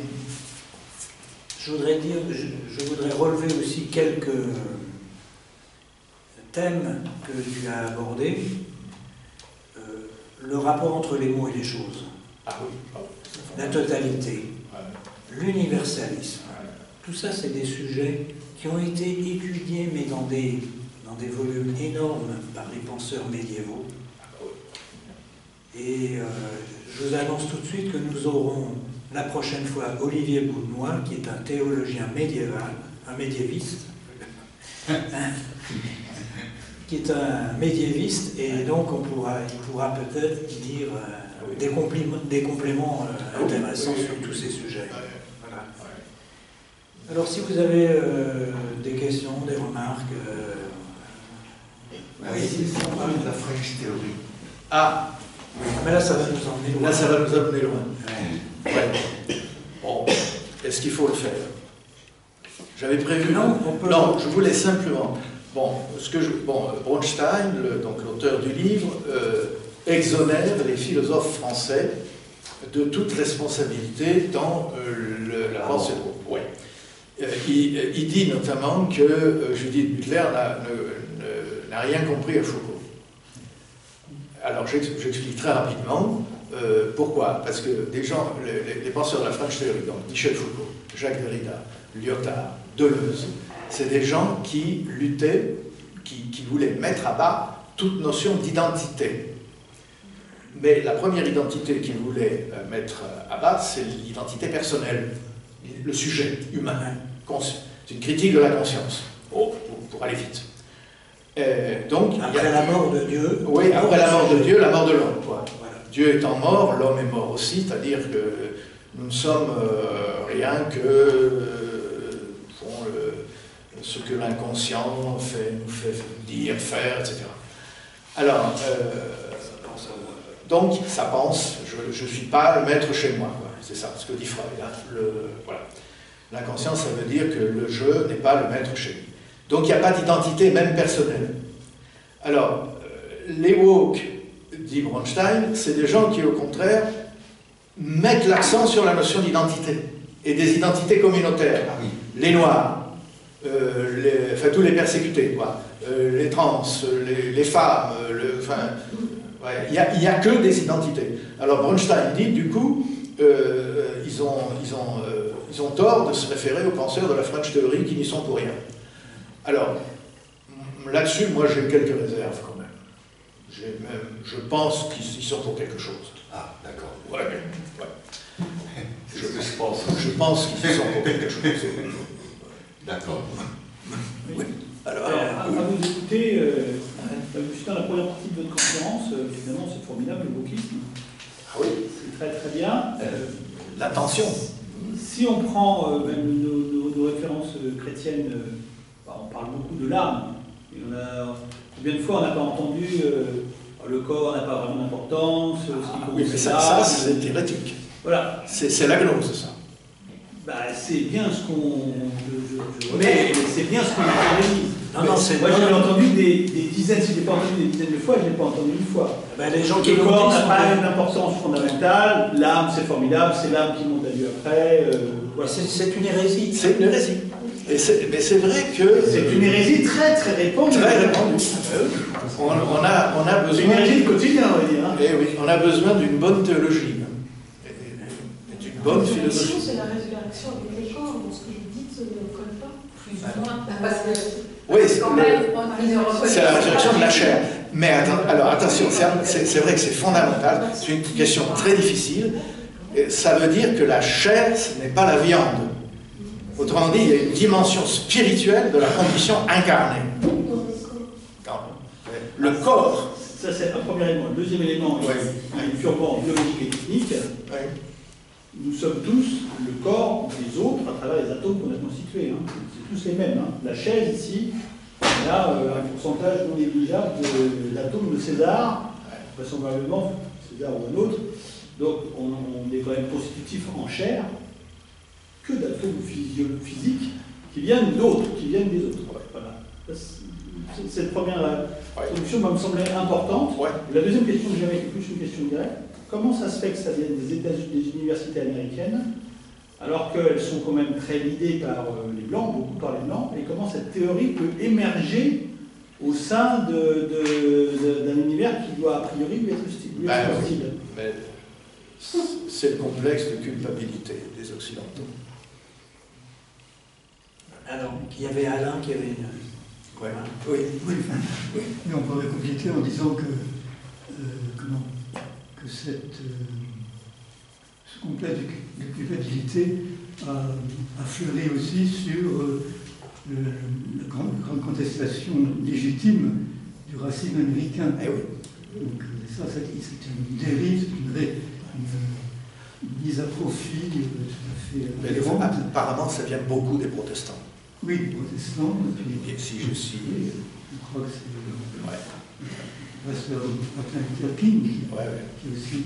je voudrais relever aussi quelques thèmes que tu as abordés. Le rapport entre les mots et les choses. Ah oui. Oh, la totalité. Ouais. L'universalisme. Ouais. Tout ça, c'est des sujets qui ont été étudiés, mais dans des volumes énormes par les penseurs médiévaux. Et je vous annonce tout de suite que nous aurons la prochaine fois Olivier Boudenois, qui est un théologien médiéval, un médiéviste, qui est un médiéviste, et donc il pourra peut-être dire des compléments intéressants sur tous ces sujets. Voilà. Alors si vous avez des questions, des remarques... Oui, on parle de la French Theory. Ah, mais là ça va nous emmener loin. Là ça va nous emmener loin. Ouais. Ouais. Bon, est-ce qu'il faut le faire? J'avais prévu... Non, on peut... Non, je voulais simplement... Bon, Bronstein, donc l'auteur du livre, exonère les philosophes français de toute responsabilité dans la pensée de Rousseau. Ouais. Il dit notamment que Judith Butler n'a rien compris à Foucault. Alors j'explique très rapidement pourquoi. Parce que les penseurs de la French Theory, donc Michel Foucault, Jacques Derrida, Lyotard, Deleuze, c'est des gens qui luttaient, qui voulaient mettre à bas toute notion d'identité. Mais la première identité qu'ils voulaient mettre à bas, c'est l'identité personnelle, le sujet humain, c'est une critique de la conscience, pour aller vite. Donc, après la mort de Dieu. Oui, après la mort de Dieu, la mort de l'homme. Voilà. Dieu étant mort, l'homme est mort aussi, c'est-à-dire que nous ne sommes rien que ce que l'inconscient nous fait dire, faire, etc. Alors, donc, ça pense, je ne suis pas le maître chez moi, c'est ça, ce que dit Freud. Hein, voilà. L'inconscient, ça veut dire que le je n'est pas le maître chez lui. Donc, il n'y a pas d'identité, même personnelle. Alors, les woke, dit Bronstein, c'est des gens qui, au contraire, mettent l'accent sur la notion d'identité, et des identités communautaires. Ah oui. Les Noirs, tous les persécutés, quoi. Les trans, les femmes, il n'y a que des identités. Alors Bronstein dit, du coup, ils ont tort de se référer aux penseurs de la French Theory qui n'y sont pour rien. Alors, là-dessus, moi j'ai quelques réserves quand même. Je pense qu'ils y sont pour quelque chose. Ah, d'accord. Ouais. C'est ce que je pense. Je pense qu'ils y sont pour quelque chose. D'accord. Oui. Alors, à vous écouter, juste dans la première partie de votre conférence, évidemment c'est formidable le wokisme. Ah oui. C'est très très bien. L'attention. Si on prend même nos références chrétiennes, on parle beaucoup de l'âme. Combien de fois on n'a pas entendu le corps n'a pas vraiment d'importance, oui, mais ça c'est hérétique. Voilà. C'est la gnose, ça. Bah, c'est bien ce qu'on... Mais c'est bien ce qu'on a fait. Non, moi je l'ai entendu des dizaines, si je ne l'ai pas entendu des dizaines de fois, je ne l'ai pas entendu une fois. Ben, les gens qui le corps n'a sont pas une importance fondamentale, l'âme c'est formidable, c'est l'âme qui monte à Dieu après. Voilà. C'est une hérésie. C'est une hérésie. Mais c'est vrai que... C'est une hérésie très très répandue. Très répandue. On a besoin... Une hérésie du quotidien, on va dire. Hein. Eh oui, on a besoin d'une bonne théologie. Et d'une bonne philosophie. C'est la résurrection avec les corps, donc ce que vous dites ne colle pas. Plus ou moins. Parce que oui, c'est la résurrection de la chair. Mais alors attention, c'est vrai que c'est fondamental, c'est une question très difficile. Ça veut dire que la chair, ce n'est pas la viande. Autrement dit, il y a une dimension spirituelle de la condition incarnée. Le corps. Ça, c'est un premier élément. Le deuxième élément, il est purement biologique et technique. Ouais. Nous sommes tous le corps des autres à travers les atomes qu'on a constitués. Hein. C'est tous les mêmes. Hein. La chaise, ici, il y a un pourcentage non négligeable d'atomes de César, vraisemblablement, César ou un autre. Donc, on est quand même constitutif en chair que d'atomes physiques qui viennent d'autres, qui viennent des autres. Voilà. Cette première solution me semblait importante. Ouais. La deuxième question que j'avais, est plus une question directe. Comment ça se fait que ça vienne des universités américaines, alors qu'elles sont quand même très guidées par les Blancs, beaucoup par les Blancs, et comment cette théorie peut émerger au sein d'un univers qui doit a priori lui être hostile. Mais c'est le complexe de culpabilité des Occidentaux. Alors, il y avait Alain qui avait une... Ouais. Oui, mais on pourrait compléter en disant que ce complexe de culpabilité a fleuri aussi sur la grande contestation légitime du racisme américain. Eh oui. Donc ça, c'est une dérive, une mise à profit tout à fait aberrante. Apparemment, ça vient beaucoup des protestants. Oui, les protestants. Et si je suis... Je crois que c'est... Ouais. Martin Luther King, qui aussi...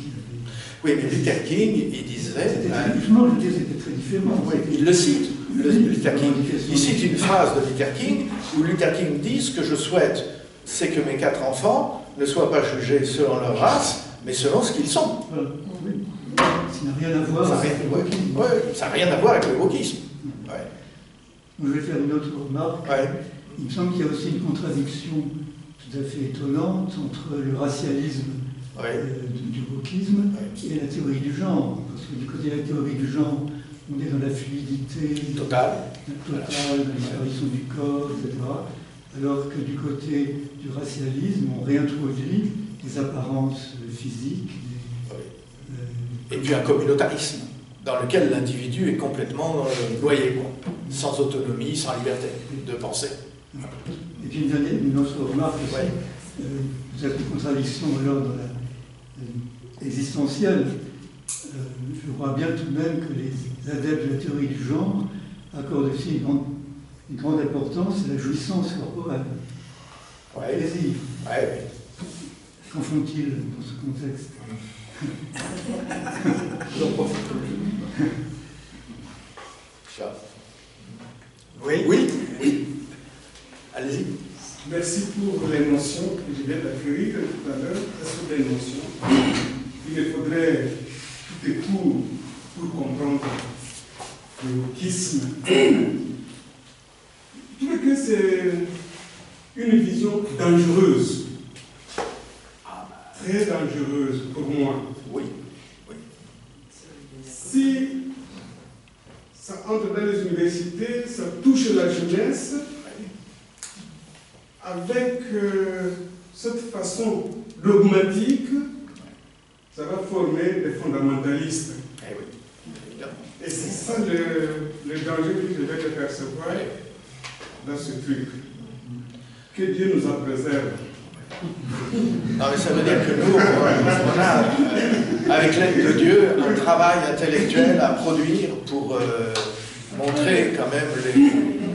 Oui, mais Luther King, il disait... Justement, je veux dire, c'était très différent. Oui, il le cite, Luther King. Il cite une phrase de Luther King, où Luther King dit « Ce que je souhaite, c'est que mes 4 enfants ne soient pas jugés selon leur race, mais selon ce qu'ils sont. » Oui. Ça n'a rien à voir avec le wokisme. Oui, ça n'a rien à voir avec le wokisme. Ouais. Je vais faire une autre remarque. Ouais. Il me semble qu'il y a aussi une contradiction tout à fait étonnante entre le racialisme du wokisme et la théorie du genre. Parce que du côté de la théorie du genre, on est dans la fluidité totale, dans la disparition du corps, etc. Alors que du côté du racialisme, on réintroduit des apparences physiques. Et puis un communautarisme dans lequel l'individu est complètement noyé, quoi, sans autonomie, sans liberté de penser. Et puis une autre remarque aussi, vous avez une contradiction alors dans l'existentielle. Je crois bien tout de même que les adeptes de la théorie du genre accordent aussi une grande importance à la jouissance corporelle. Plaisir. Qu'en font-ils dans ce contexte? J'en profite. Oui. Allez-y. Merci pour l'émotion que je viens d'accueillir tout à l'heure, sur l'émotion. Il faudrait tout et pour comprendre le wokisme. Je trouve que c'est une vision dangereuse, très dangereuse pour moi. Oui. Si ça entre dans les universités, ça touche la jeunesse, avec cette façon dogmatique, ça va former des fondamentalistes. Et c'est ça le danger que je vais percevoir dans ce truc. Que Dieu nous en préserve. Non, mais ça veut dire que nous, on a, avec l'aide de Dieu, un travail intellectuel à produire pour montrer quand même les...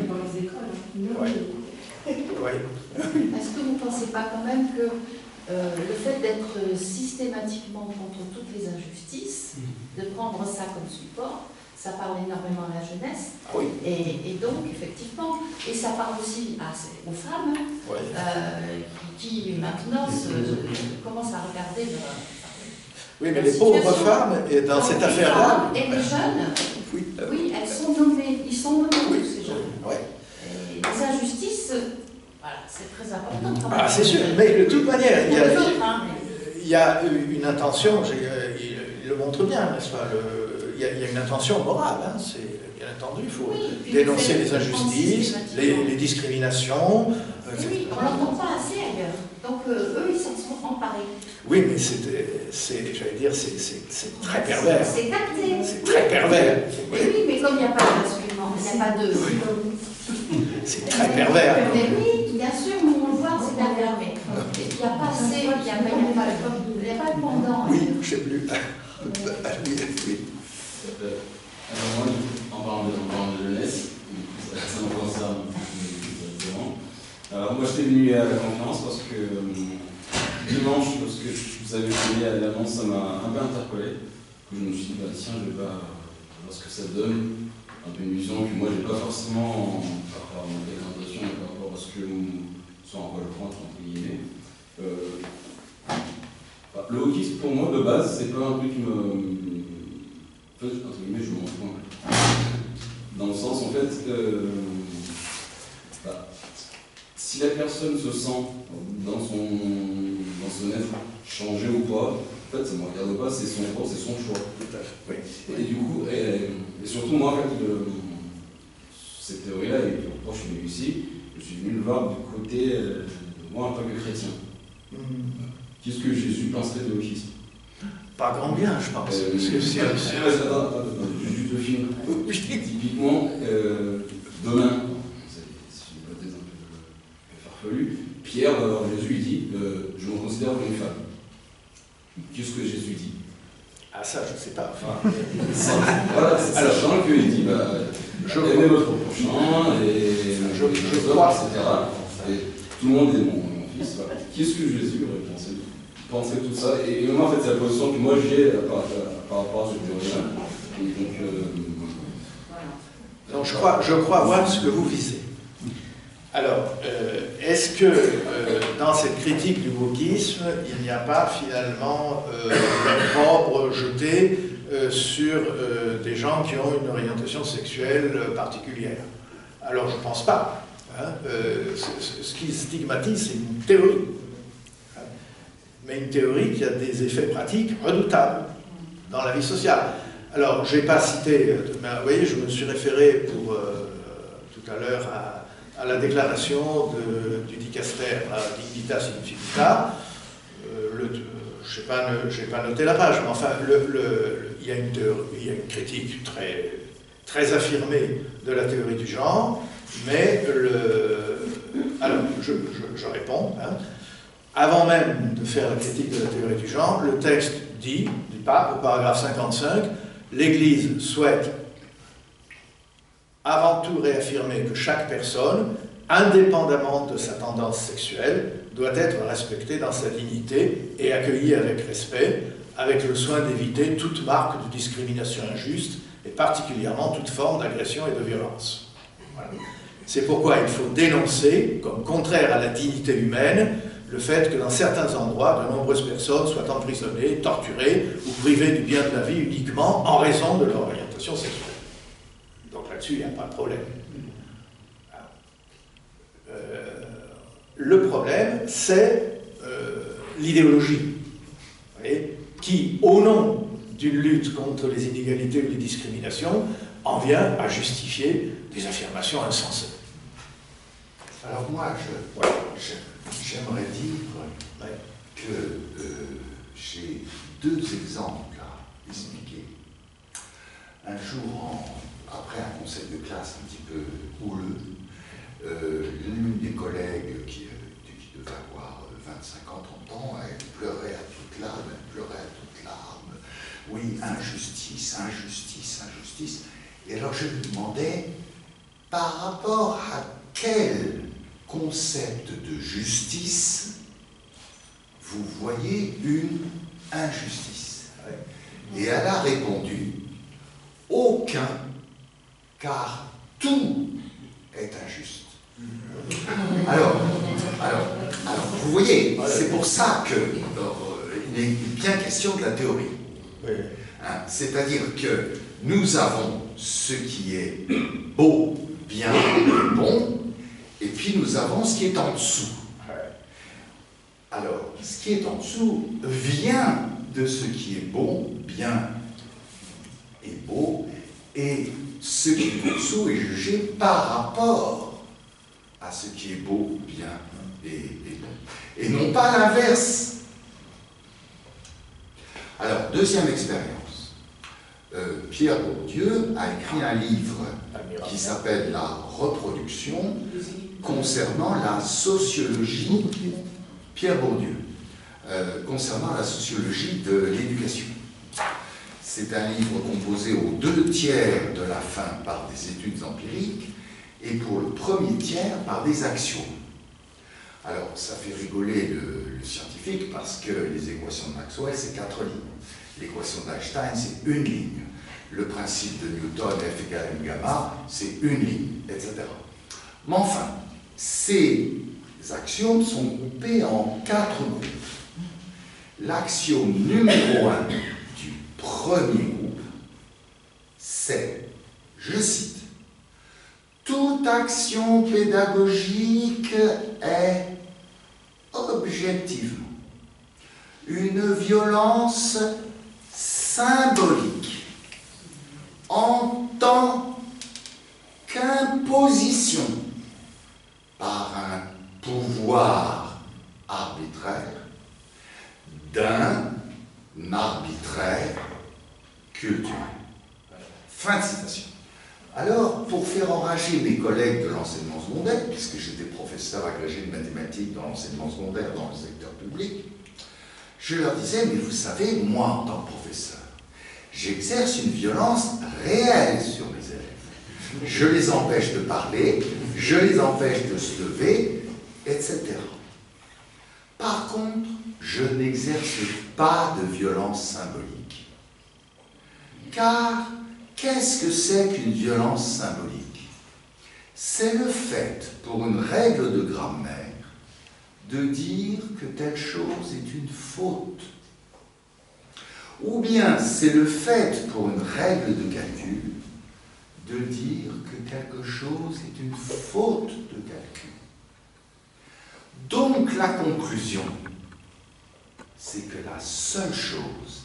Dans les écoles. Est-ce que vous ne pensez pas quand même que le fait d'être systématiquement contre toutes les injustices, de prendre ça comme support, ça parle énormément à la jeunesse, et donc effectivement, et ça parle aussi aux femmes qui maintenant commencent à regarder Oui, mais les pauvres femmes, dans cette affaire-là... Et les jeunes, oui, elles sont nommées, ils sont nommés tous ces jeunes. c'est très important. Ah, c'est sûr, mais de toute manière, il y a une intention, il le montre bien, n'est-ce pas, il y a une intention morale, hein, c'est bien entendu, il faut dénoncer les injustices, les discriminations. Oui, on n'entend pas assez ailleurs. Donc eux, ils s'en sont emparés. Oui, mais j'allais dire, c'est très pervers. C'est capté. C'est très pervers. Oui, mais comme il n'y a pas de basculement, il n'y a pas de... C'est très pervers. Mais oui, bien sûr, nous on le voit, c'est pervers, mais il n'y a pas assez, il n'y a pas de pendant. Oui, je ne sais plus. Oui. Alors moi, en parlant de jeunesse, ça me concerne directement. Alors moi, j'étais venu à la conférence parce que dimanche, lorsque vous avez fait l'annonce, ça m'a un peu interpellé. Je me suis dit, bah, tiens, je vais pas voir ce que ça donne. Un peu une vision que moi, j'ai pas forcément, par rapport à mon fréquentation, par rapport à ce que soit en quoi je crois, entre guillemets. Le wokisme, pour moi, de base, c'est pas un truc qui me... En fait, entre guillemets, je m'en fous. Dans le sens, en fait, si la personne se sent dans son être changé ou pas, en fait, ça ne me regarde pas, c'est son corps, c'est son choix. Oui. Et du coup, et surtout, moi, en fait, cette théorie-là, et pourquoi je suis venu ici, je suis venu le voir du côté, moi, en tant que chrétien. Qu'est-ce que Jésus penserait de wokisme? Pas grand bien, je pense. Attends, juste le film. Typiquement, demain, c'est une hypothèse un peu farfelue, Pierre va voir Jésus, il dit je me considère comme une femme. Qu'est-ce que Jésus dit? Ah, ça, je ne sais pas. Enfin, voilà, sachant qu'il dit aimez votre prochain, et je crois, etc. Et tout le monde est mon fils. Voilà. Qu'est-ce que Jésus aurait pensé de tout ça? Et moi, en fait, c'est la position que moi j'ai par rapport à ce théorie-là. Donc, je crois voir ce que vous visez. Alors, est-ce que dans cette critique du wokisme, il n'y a pas finalement l'opprobre jeté sur des gens qui ont une orientation sexuelle particulière? Alors, je ne pense pas. Hein. Ce qui stigmatise, c'est une théorie. Mais une théorie qui a des effets pratiques redoutables dans la vie sociale. Alors, je n'ai pas cité, mais vous voyez, je me suis référé pour tout à l'heure à la déclaration du dicaster Dignitas Infinita. Je n'ai pas noté la page, mais enfin, il y a une critique très affirmée de la théorie du genre, mais alors, je réponds. Hein. Avant même de faire la critique de la théorie du genre, le texte dit, du pape, au paragraphe 55, l'Église souhaite avant tout réaffirmer que chaque personne, indépendamment de sa tendance sexuelle, doit être respectée dans sa dignité et accueillie avec respect, avec le soin d'éviter toute marque de discrimination injuste et particulièrement toute forme d'agression et de violence. Voilà. C'est pourquoi il faut dénoncer, comme contraire à la dignité humaine, le fait que dans certains endroits, de nombreuses personnes soient emprisonnées, torturées ou privées du bien de la vie uniquement en raison de leur orientation sexuelle. Donc là-dessus, il n'y a pas de problème. Le problème, c'est l'idéologie, qui, au nom d'une lutte contre les inégalités ou les discriminations, en vient à justifier des affirmations insensées. Alors moi, j'aimerais dire que j'ai deux exemples à expliquer. Un jour, après un conseil de classe un petit peu houleux, l'une des collègues qui devait avoir 25 ans, 30 ans, elle pleurait à toute larme, oui, injustice, injustice, injustice. Et alors je lui demandais, par rapport à quel concept de justice vous voyez une injustice? Et elle a répondu, aucun, car tout est injuste. Alors, vous voyez, c'est pour ça qu'il est bien question de la théorie. Hein, c'est-à-dire que nous avons ce qui est beau, bien et bon, et puis nous avons ce qui est en dessous. Alors, ce qui est en dessous vient de ce qui est beau, bien et beau, et ce qui est en dessous est jugé par rapport à ce qui est beau, bien et bon. Et non pas l'inverse. Alors, deuxième expérience. Pierre Bourdieu a écrit un livre qui s'appelle « La reproduction » concernant la sociologie, Pierre Bourdieu, concernant la sociologie de l'éducation. C'est un livre composé aux 2 tiers de la fin par des études empiriques et pour le premier tiers par des axiomes. Alors, ça fait rigoler le scientifique parce que les équations de Maxwell, c'est 4 lignes. L'équation d'Einstein, c'est 1 ligne. Le principe de Newton, F égale m gamma, c'est 1 ligne, etc. Mais enfin, ces axiomes sont groupés en 4 groupes. L'axiome numéro 1 du premier groupe, c'est, je cite, « Toute action pédagogique est objectivement une violence symbolique en tant qu'imposition par un pouvoir arbitraire d'un arbitraire culturel. » Fin de citation. Alors, pour faire enrager mes collègues de l'enseignement secondaire, puisque j'étais professeur agrégé de mathématiques dans l'enseignement secondaire dans le secteur public, je leur disais, mais vous savez, moi, en tant que professeur, j'exerce une violence réelle sur mes élèves. Je les empêche de parler, je les empêche de se lever, etc. Par contre, je n'exerce pas de violence symbolique. Car, qu'est-ce que c'est qu'une violence symbolique? C'est le fait, pour une règle de grammaire, de dire que telle chose est une faute. Ou bien c'est le fait, pour une règle de calcul, de dire que quelque chose est une faute de calcul. Donc la conclusion, c'est que la seule chose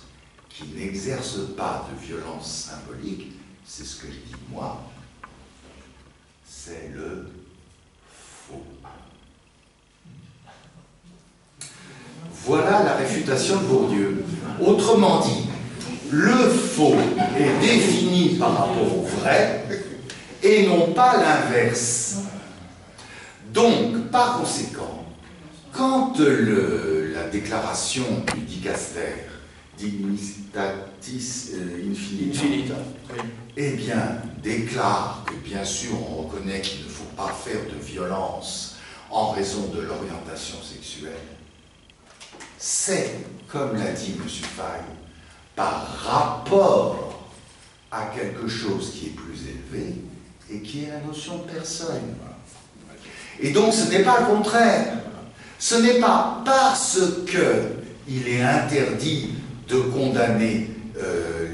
qui n'exerce pas de violence symbolique, c'est ce que je dis moi, c'est le faux. Voilà la réfutation de Bourdieu. Autrement dit, le faux est défini par rapport au vrai et non pas l'inverse. Donc, par conséquent, quand la déclaration du dicaster Dignitatis Infinita, eh bien, déclare que bien sûr on reconnaît qu'il ne faut pas faire de violence en raison de l'orientation sexuelle, c'est, comme l'a dit M. Fay, par rapport à quelque chose qui est plus élevé et qui est la notion de personne. Et donc ce n'est pas le contraire. Ce n'est pas parce qu'il est interdit de condamner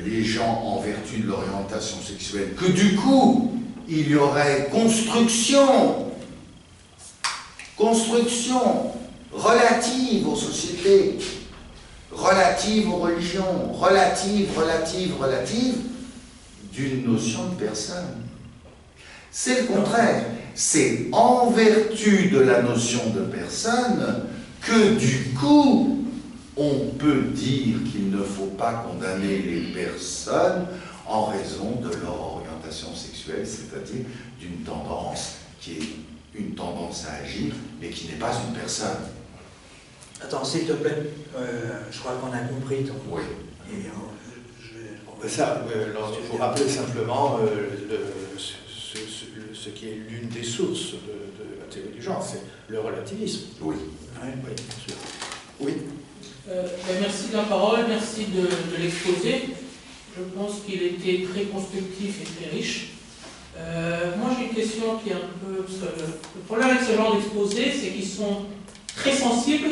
les gens en vertu de l'orientation sexuelle que du coup il y aurait construction relative aux sociétés, relative aux religions, relative d'une notion de personne. C'est le contraire. C'est en vertu de la notion de personne que du coup, on peut dire qu'il ne faut pas condamner les personnes en raison de leur orientation sexuelle, c'est-à-dire d'une tendance qui est une tendance à agir, mais qui n'est pas une personne. Attends, s'il te plaît, je crois qu'on a compris ton... Oui. Et, il faut rappeler simplement ce qui est l'une des sources de la théorie du genre, c'est le relativisme. Oui. Oui, bien sûr. Oui. Merci de la parole, merci de l'exposé. Je pense qu'il était très constructif et très riche. Moi j'ai une question qui est un peu... Le problème avec ce genre d'exposé, c'est qu'ils sont très sensibles,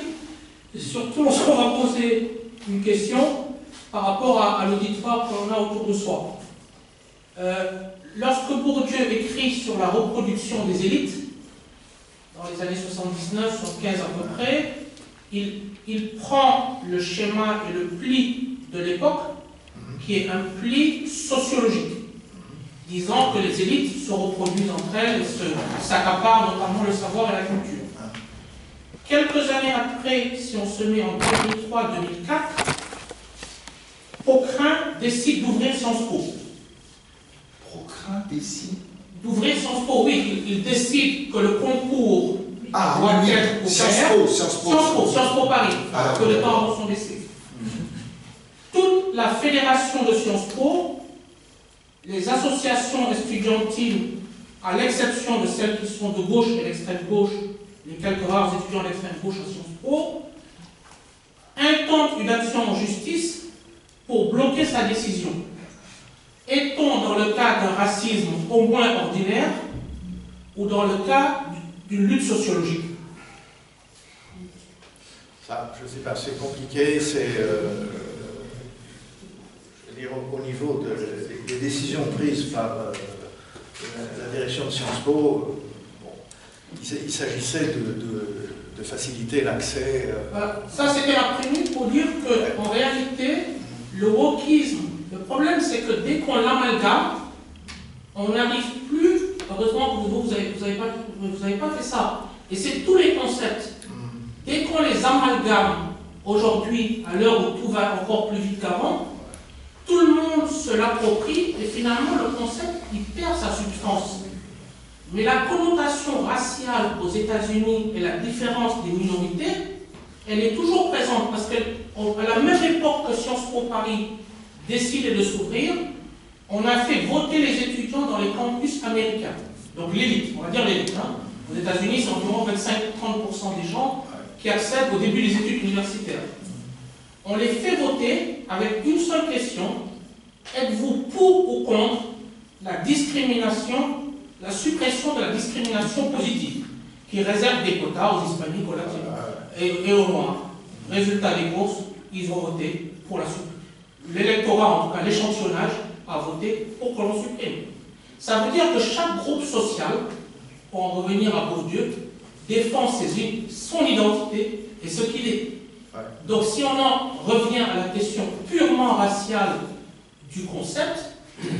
et surtout lorsqu'on va poser une question par rapport à l'auditoire qu'on a autour de soi. Lorsque Bourdieu écrit sur la reproduction des élites, dans les années 79, 75 à peu près, il prend le schéma et le pli de l'époque, qui est un pli sociologique, disant que les élites se reproduisent entre elles et s'accaparent notamment le savoir et la culture. Quelques années après, si on se met en 2003-2004, Pocrin décide d'ouvrir Sciences Po. Pocrin décide D'ouvrir Sciences Po, oui, il décide que le concours doit être ouvert. Sciences Po Paris, que le temps avant son décès. Toute la fédération de Sciences Po, les associations estudiantiles, à l'exception de celles qui sont de gauche et d'extrême gauche, les quelques rares étudiants d'extrême gauche à Sciences Po, intentent une action en justice pour bloquer sa décision. Est-on dans le cas d'un racisme au moins ordinaire ou dans le cas d'une lutte sociologique? Ça, je ne sais pas, c'est compliqué, c'est au niveau des décisions prises par la direction de Sciences Po. Il s'agissait de faciliter l'accès. Ça, c'était la prémisse pour dire qu'en réalité, le wokisme, le problème, c'est que dès qu'on l'amalgame, on n'arrive plus. Heureusement que vous n'avez pas fait ça. Et c'est tous les concepts. Dès qu'on les amalgame aujourd'hui, à l'heure où tout va encore plus vite qu'avant, tout le monde se l'approprie et finalement le concept il perd sa substance. Mais la connotation raciale aux États-Unis et la différence des minorités, elle est toujours présente parce qu'à la même époque que Sciences Po Paris décide de s'ouvrir, on a fait voter les étudiants dans les campus américains. Donc l'élite, on va dire l'élite. Hein. Aux États-Unis, c'est environ 25-30% des gens qui accèdent au début des études universitaires. On les fait voter avec une seule question: êtes-vous pour ou contre la discrimination, la suppression de la discrimination positive, qui réserve des quotas aux hispaniques, aux latinos et aux noirs? Résultat des courses, ils ont voté pour la suppression. L'électorat, en tout cas l'échantillonnage, a voté pour que l'on supprime. Ça veut dire que chaque groupe social, pour en revenir à Bourdieu, défend son identité et ce qu'il est. Donc si on en revient à la question purement raciale du concept,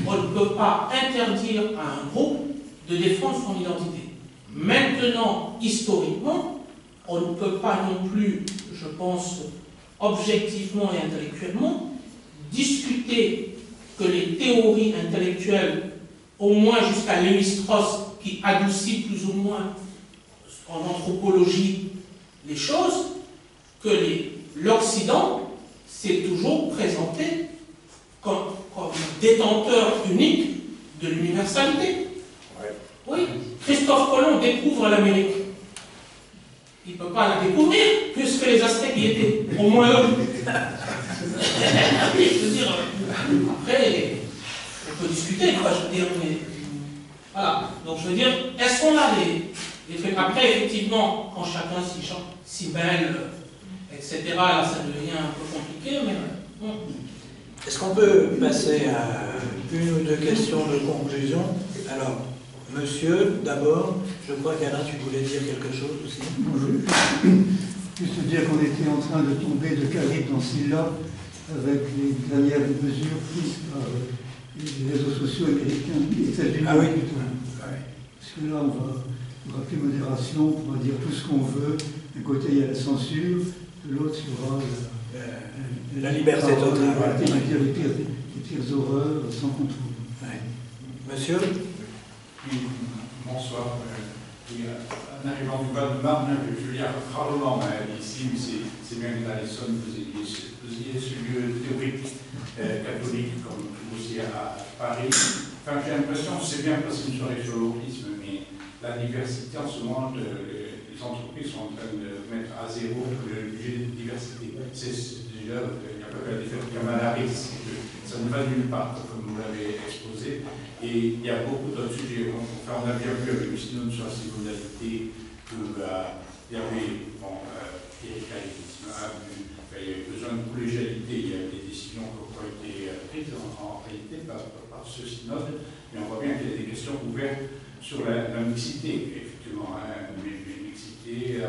on ne peut pas interdire à un groupe de défendre son identité. Maintenant, historiquement, on ne peut pas non plus, je pense, objectivement et intellectuellement, discuter que les théories intellectuelles, au moins jusqu'à Lévi-Strauss, qui adoucit plus ou moins en anthropologie les choses, que l'Occident s'est toujours présenté comme détenteur unique de l'universalité. Oui, Christophe Colomb découvre l'Amérique. Il ne peut pas la découvrir puisque les Aztèques y étaient, au moins eux. Je veux dire, après, on peut discuter, quoi, je veux dire, mais voilà. Donc je veux dire, est-ce qu'on a les faits? Après, effectivement, quand chacun s'y mêle, etc., là, ça devient un peu compliqué, mais bon. Est-ce qu'on peut passer à une ou deux questions de conclusion? Alors, monsieur, d'abord, je crois qu'Alain, tu voulais dire quelque chose aussi. Juste dire qu'on était en train de tomber de calibre dans Scylla avec les dernières mesures prises par les réseaux sociaux américains, États-Unis. Ah oui. Parce que là, on aura plus modération, on pourra dire tout ce qu'on veut. D'un côté, il y a la censure, de l'autre, il y aura la liberté totale. Les pires horreurs sans contrôle. Ouais. Monsieur? Oui, bonsoir. En arrivant du Val-de-Marne, je veux dire rarement ici, mais c'est bien que dans l'Essonne, vous ayez ce lieu théorique catholique, comme aussi à Paris. Enfin, j'ai l'impression, c'est bien parce que une soirée sur l'autisme, mais la diversité en ce moment, les entreprises sont en train de mettre à zéro le budget de diversité. C'est déjà, il n'y a pas qu'à faire comme à la risque, ça ne va nulle part, comme vous l'avez exposé. Et il y a beaucoup d'autres sujets. Enfin, on a bien vu avec le synode sur la synodalité qu'il y avait, cléricalisme, il y avait besoin de collégialité, il y a des décisions qui ont été prises en réalité par ce synode, mais on voit bien qu'il y a des questions ouvertes sur la mixité, effectivement, mais et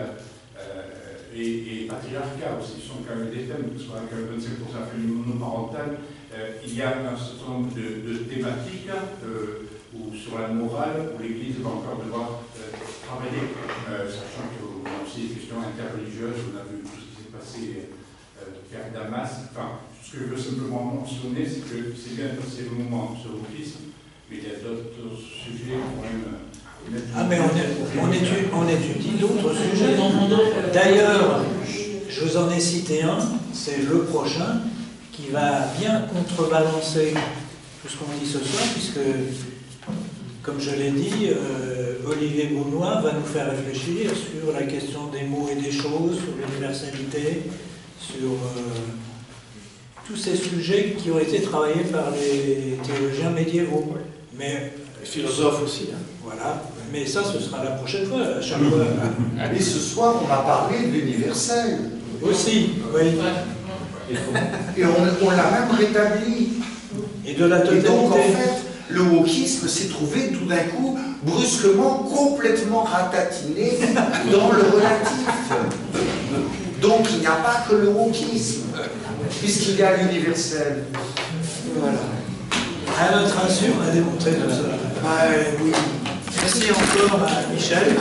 patriarcat aussi, ce sont quand même des thèmes, soit avec 25% de famille monoparentale, il y a un certain nombre de thématiques où, sur la morale, où l'Église va encore devoir travailler, sachant qu'on a aussi des questions interreligieuses, on a vu tout ce qui s'est passé vers Damas. Enfin, ce que je veux simplement mentionner, c'est que c'est bien de passer le moment sur l'autisme, mais il y a d'autres sujets quand même. Ah, mais on étudie d'autres sujets. D'ailleurs, je vous en ai cité un, c'est le prochain, qui va bien contrebalancer tout ce qu'on dit ce soir, puisque, comme je l'ai dit, Olivier Bounois va nous faire réfléchir sur la question des mots et des choses, sur l'universalité, sur tous ces sujets qui ont été travaillés par les théologiens médiévaux. Mais les philosophes aussi. Hein. Voilà, mais ça, ce sera la prochaine fois. À chaque fois. Mais ce soir, on a parlé de l'universel. Aussi, oui. Et on l'a même rétabli. Et de la totalité. Et donc, en fait, le wokisme s'est trouvé tout d'un coup, brusquement, complètement ratatiné dans le relatif. Donc, il n'y a pas que le wokisme, puisqu'il y a l'universel. Voilà. À notre insu, on a démontré tout ça. Oui. Merci encore à Michel.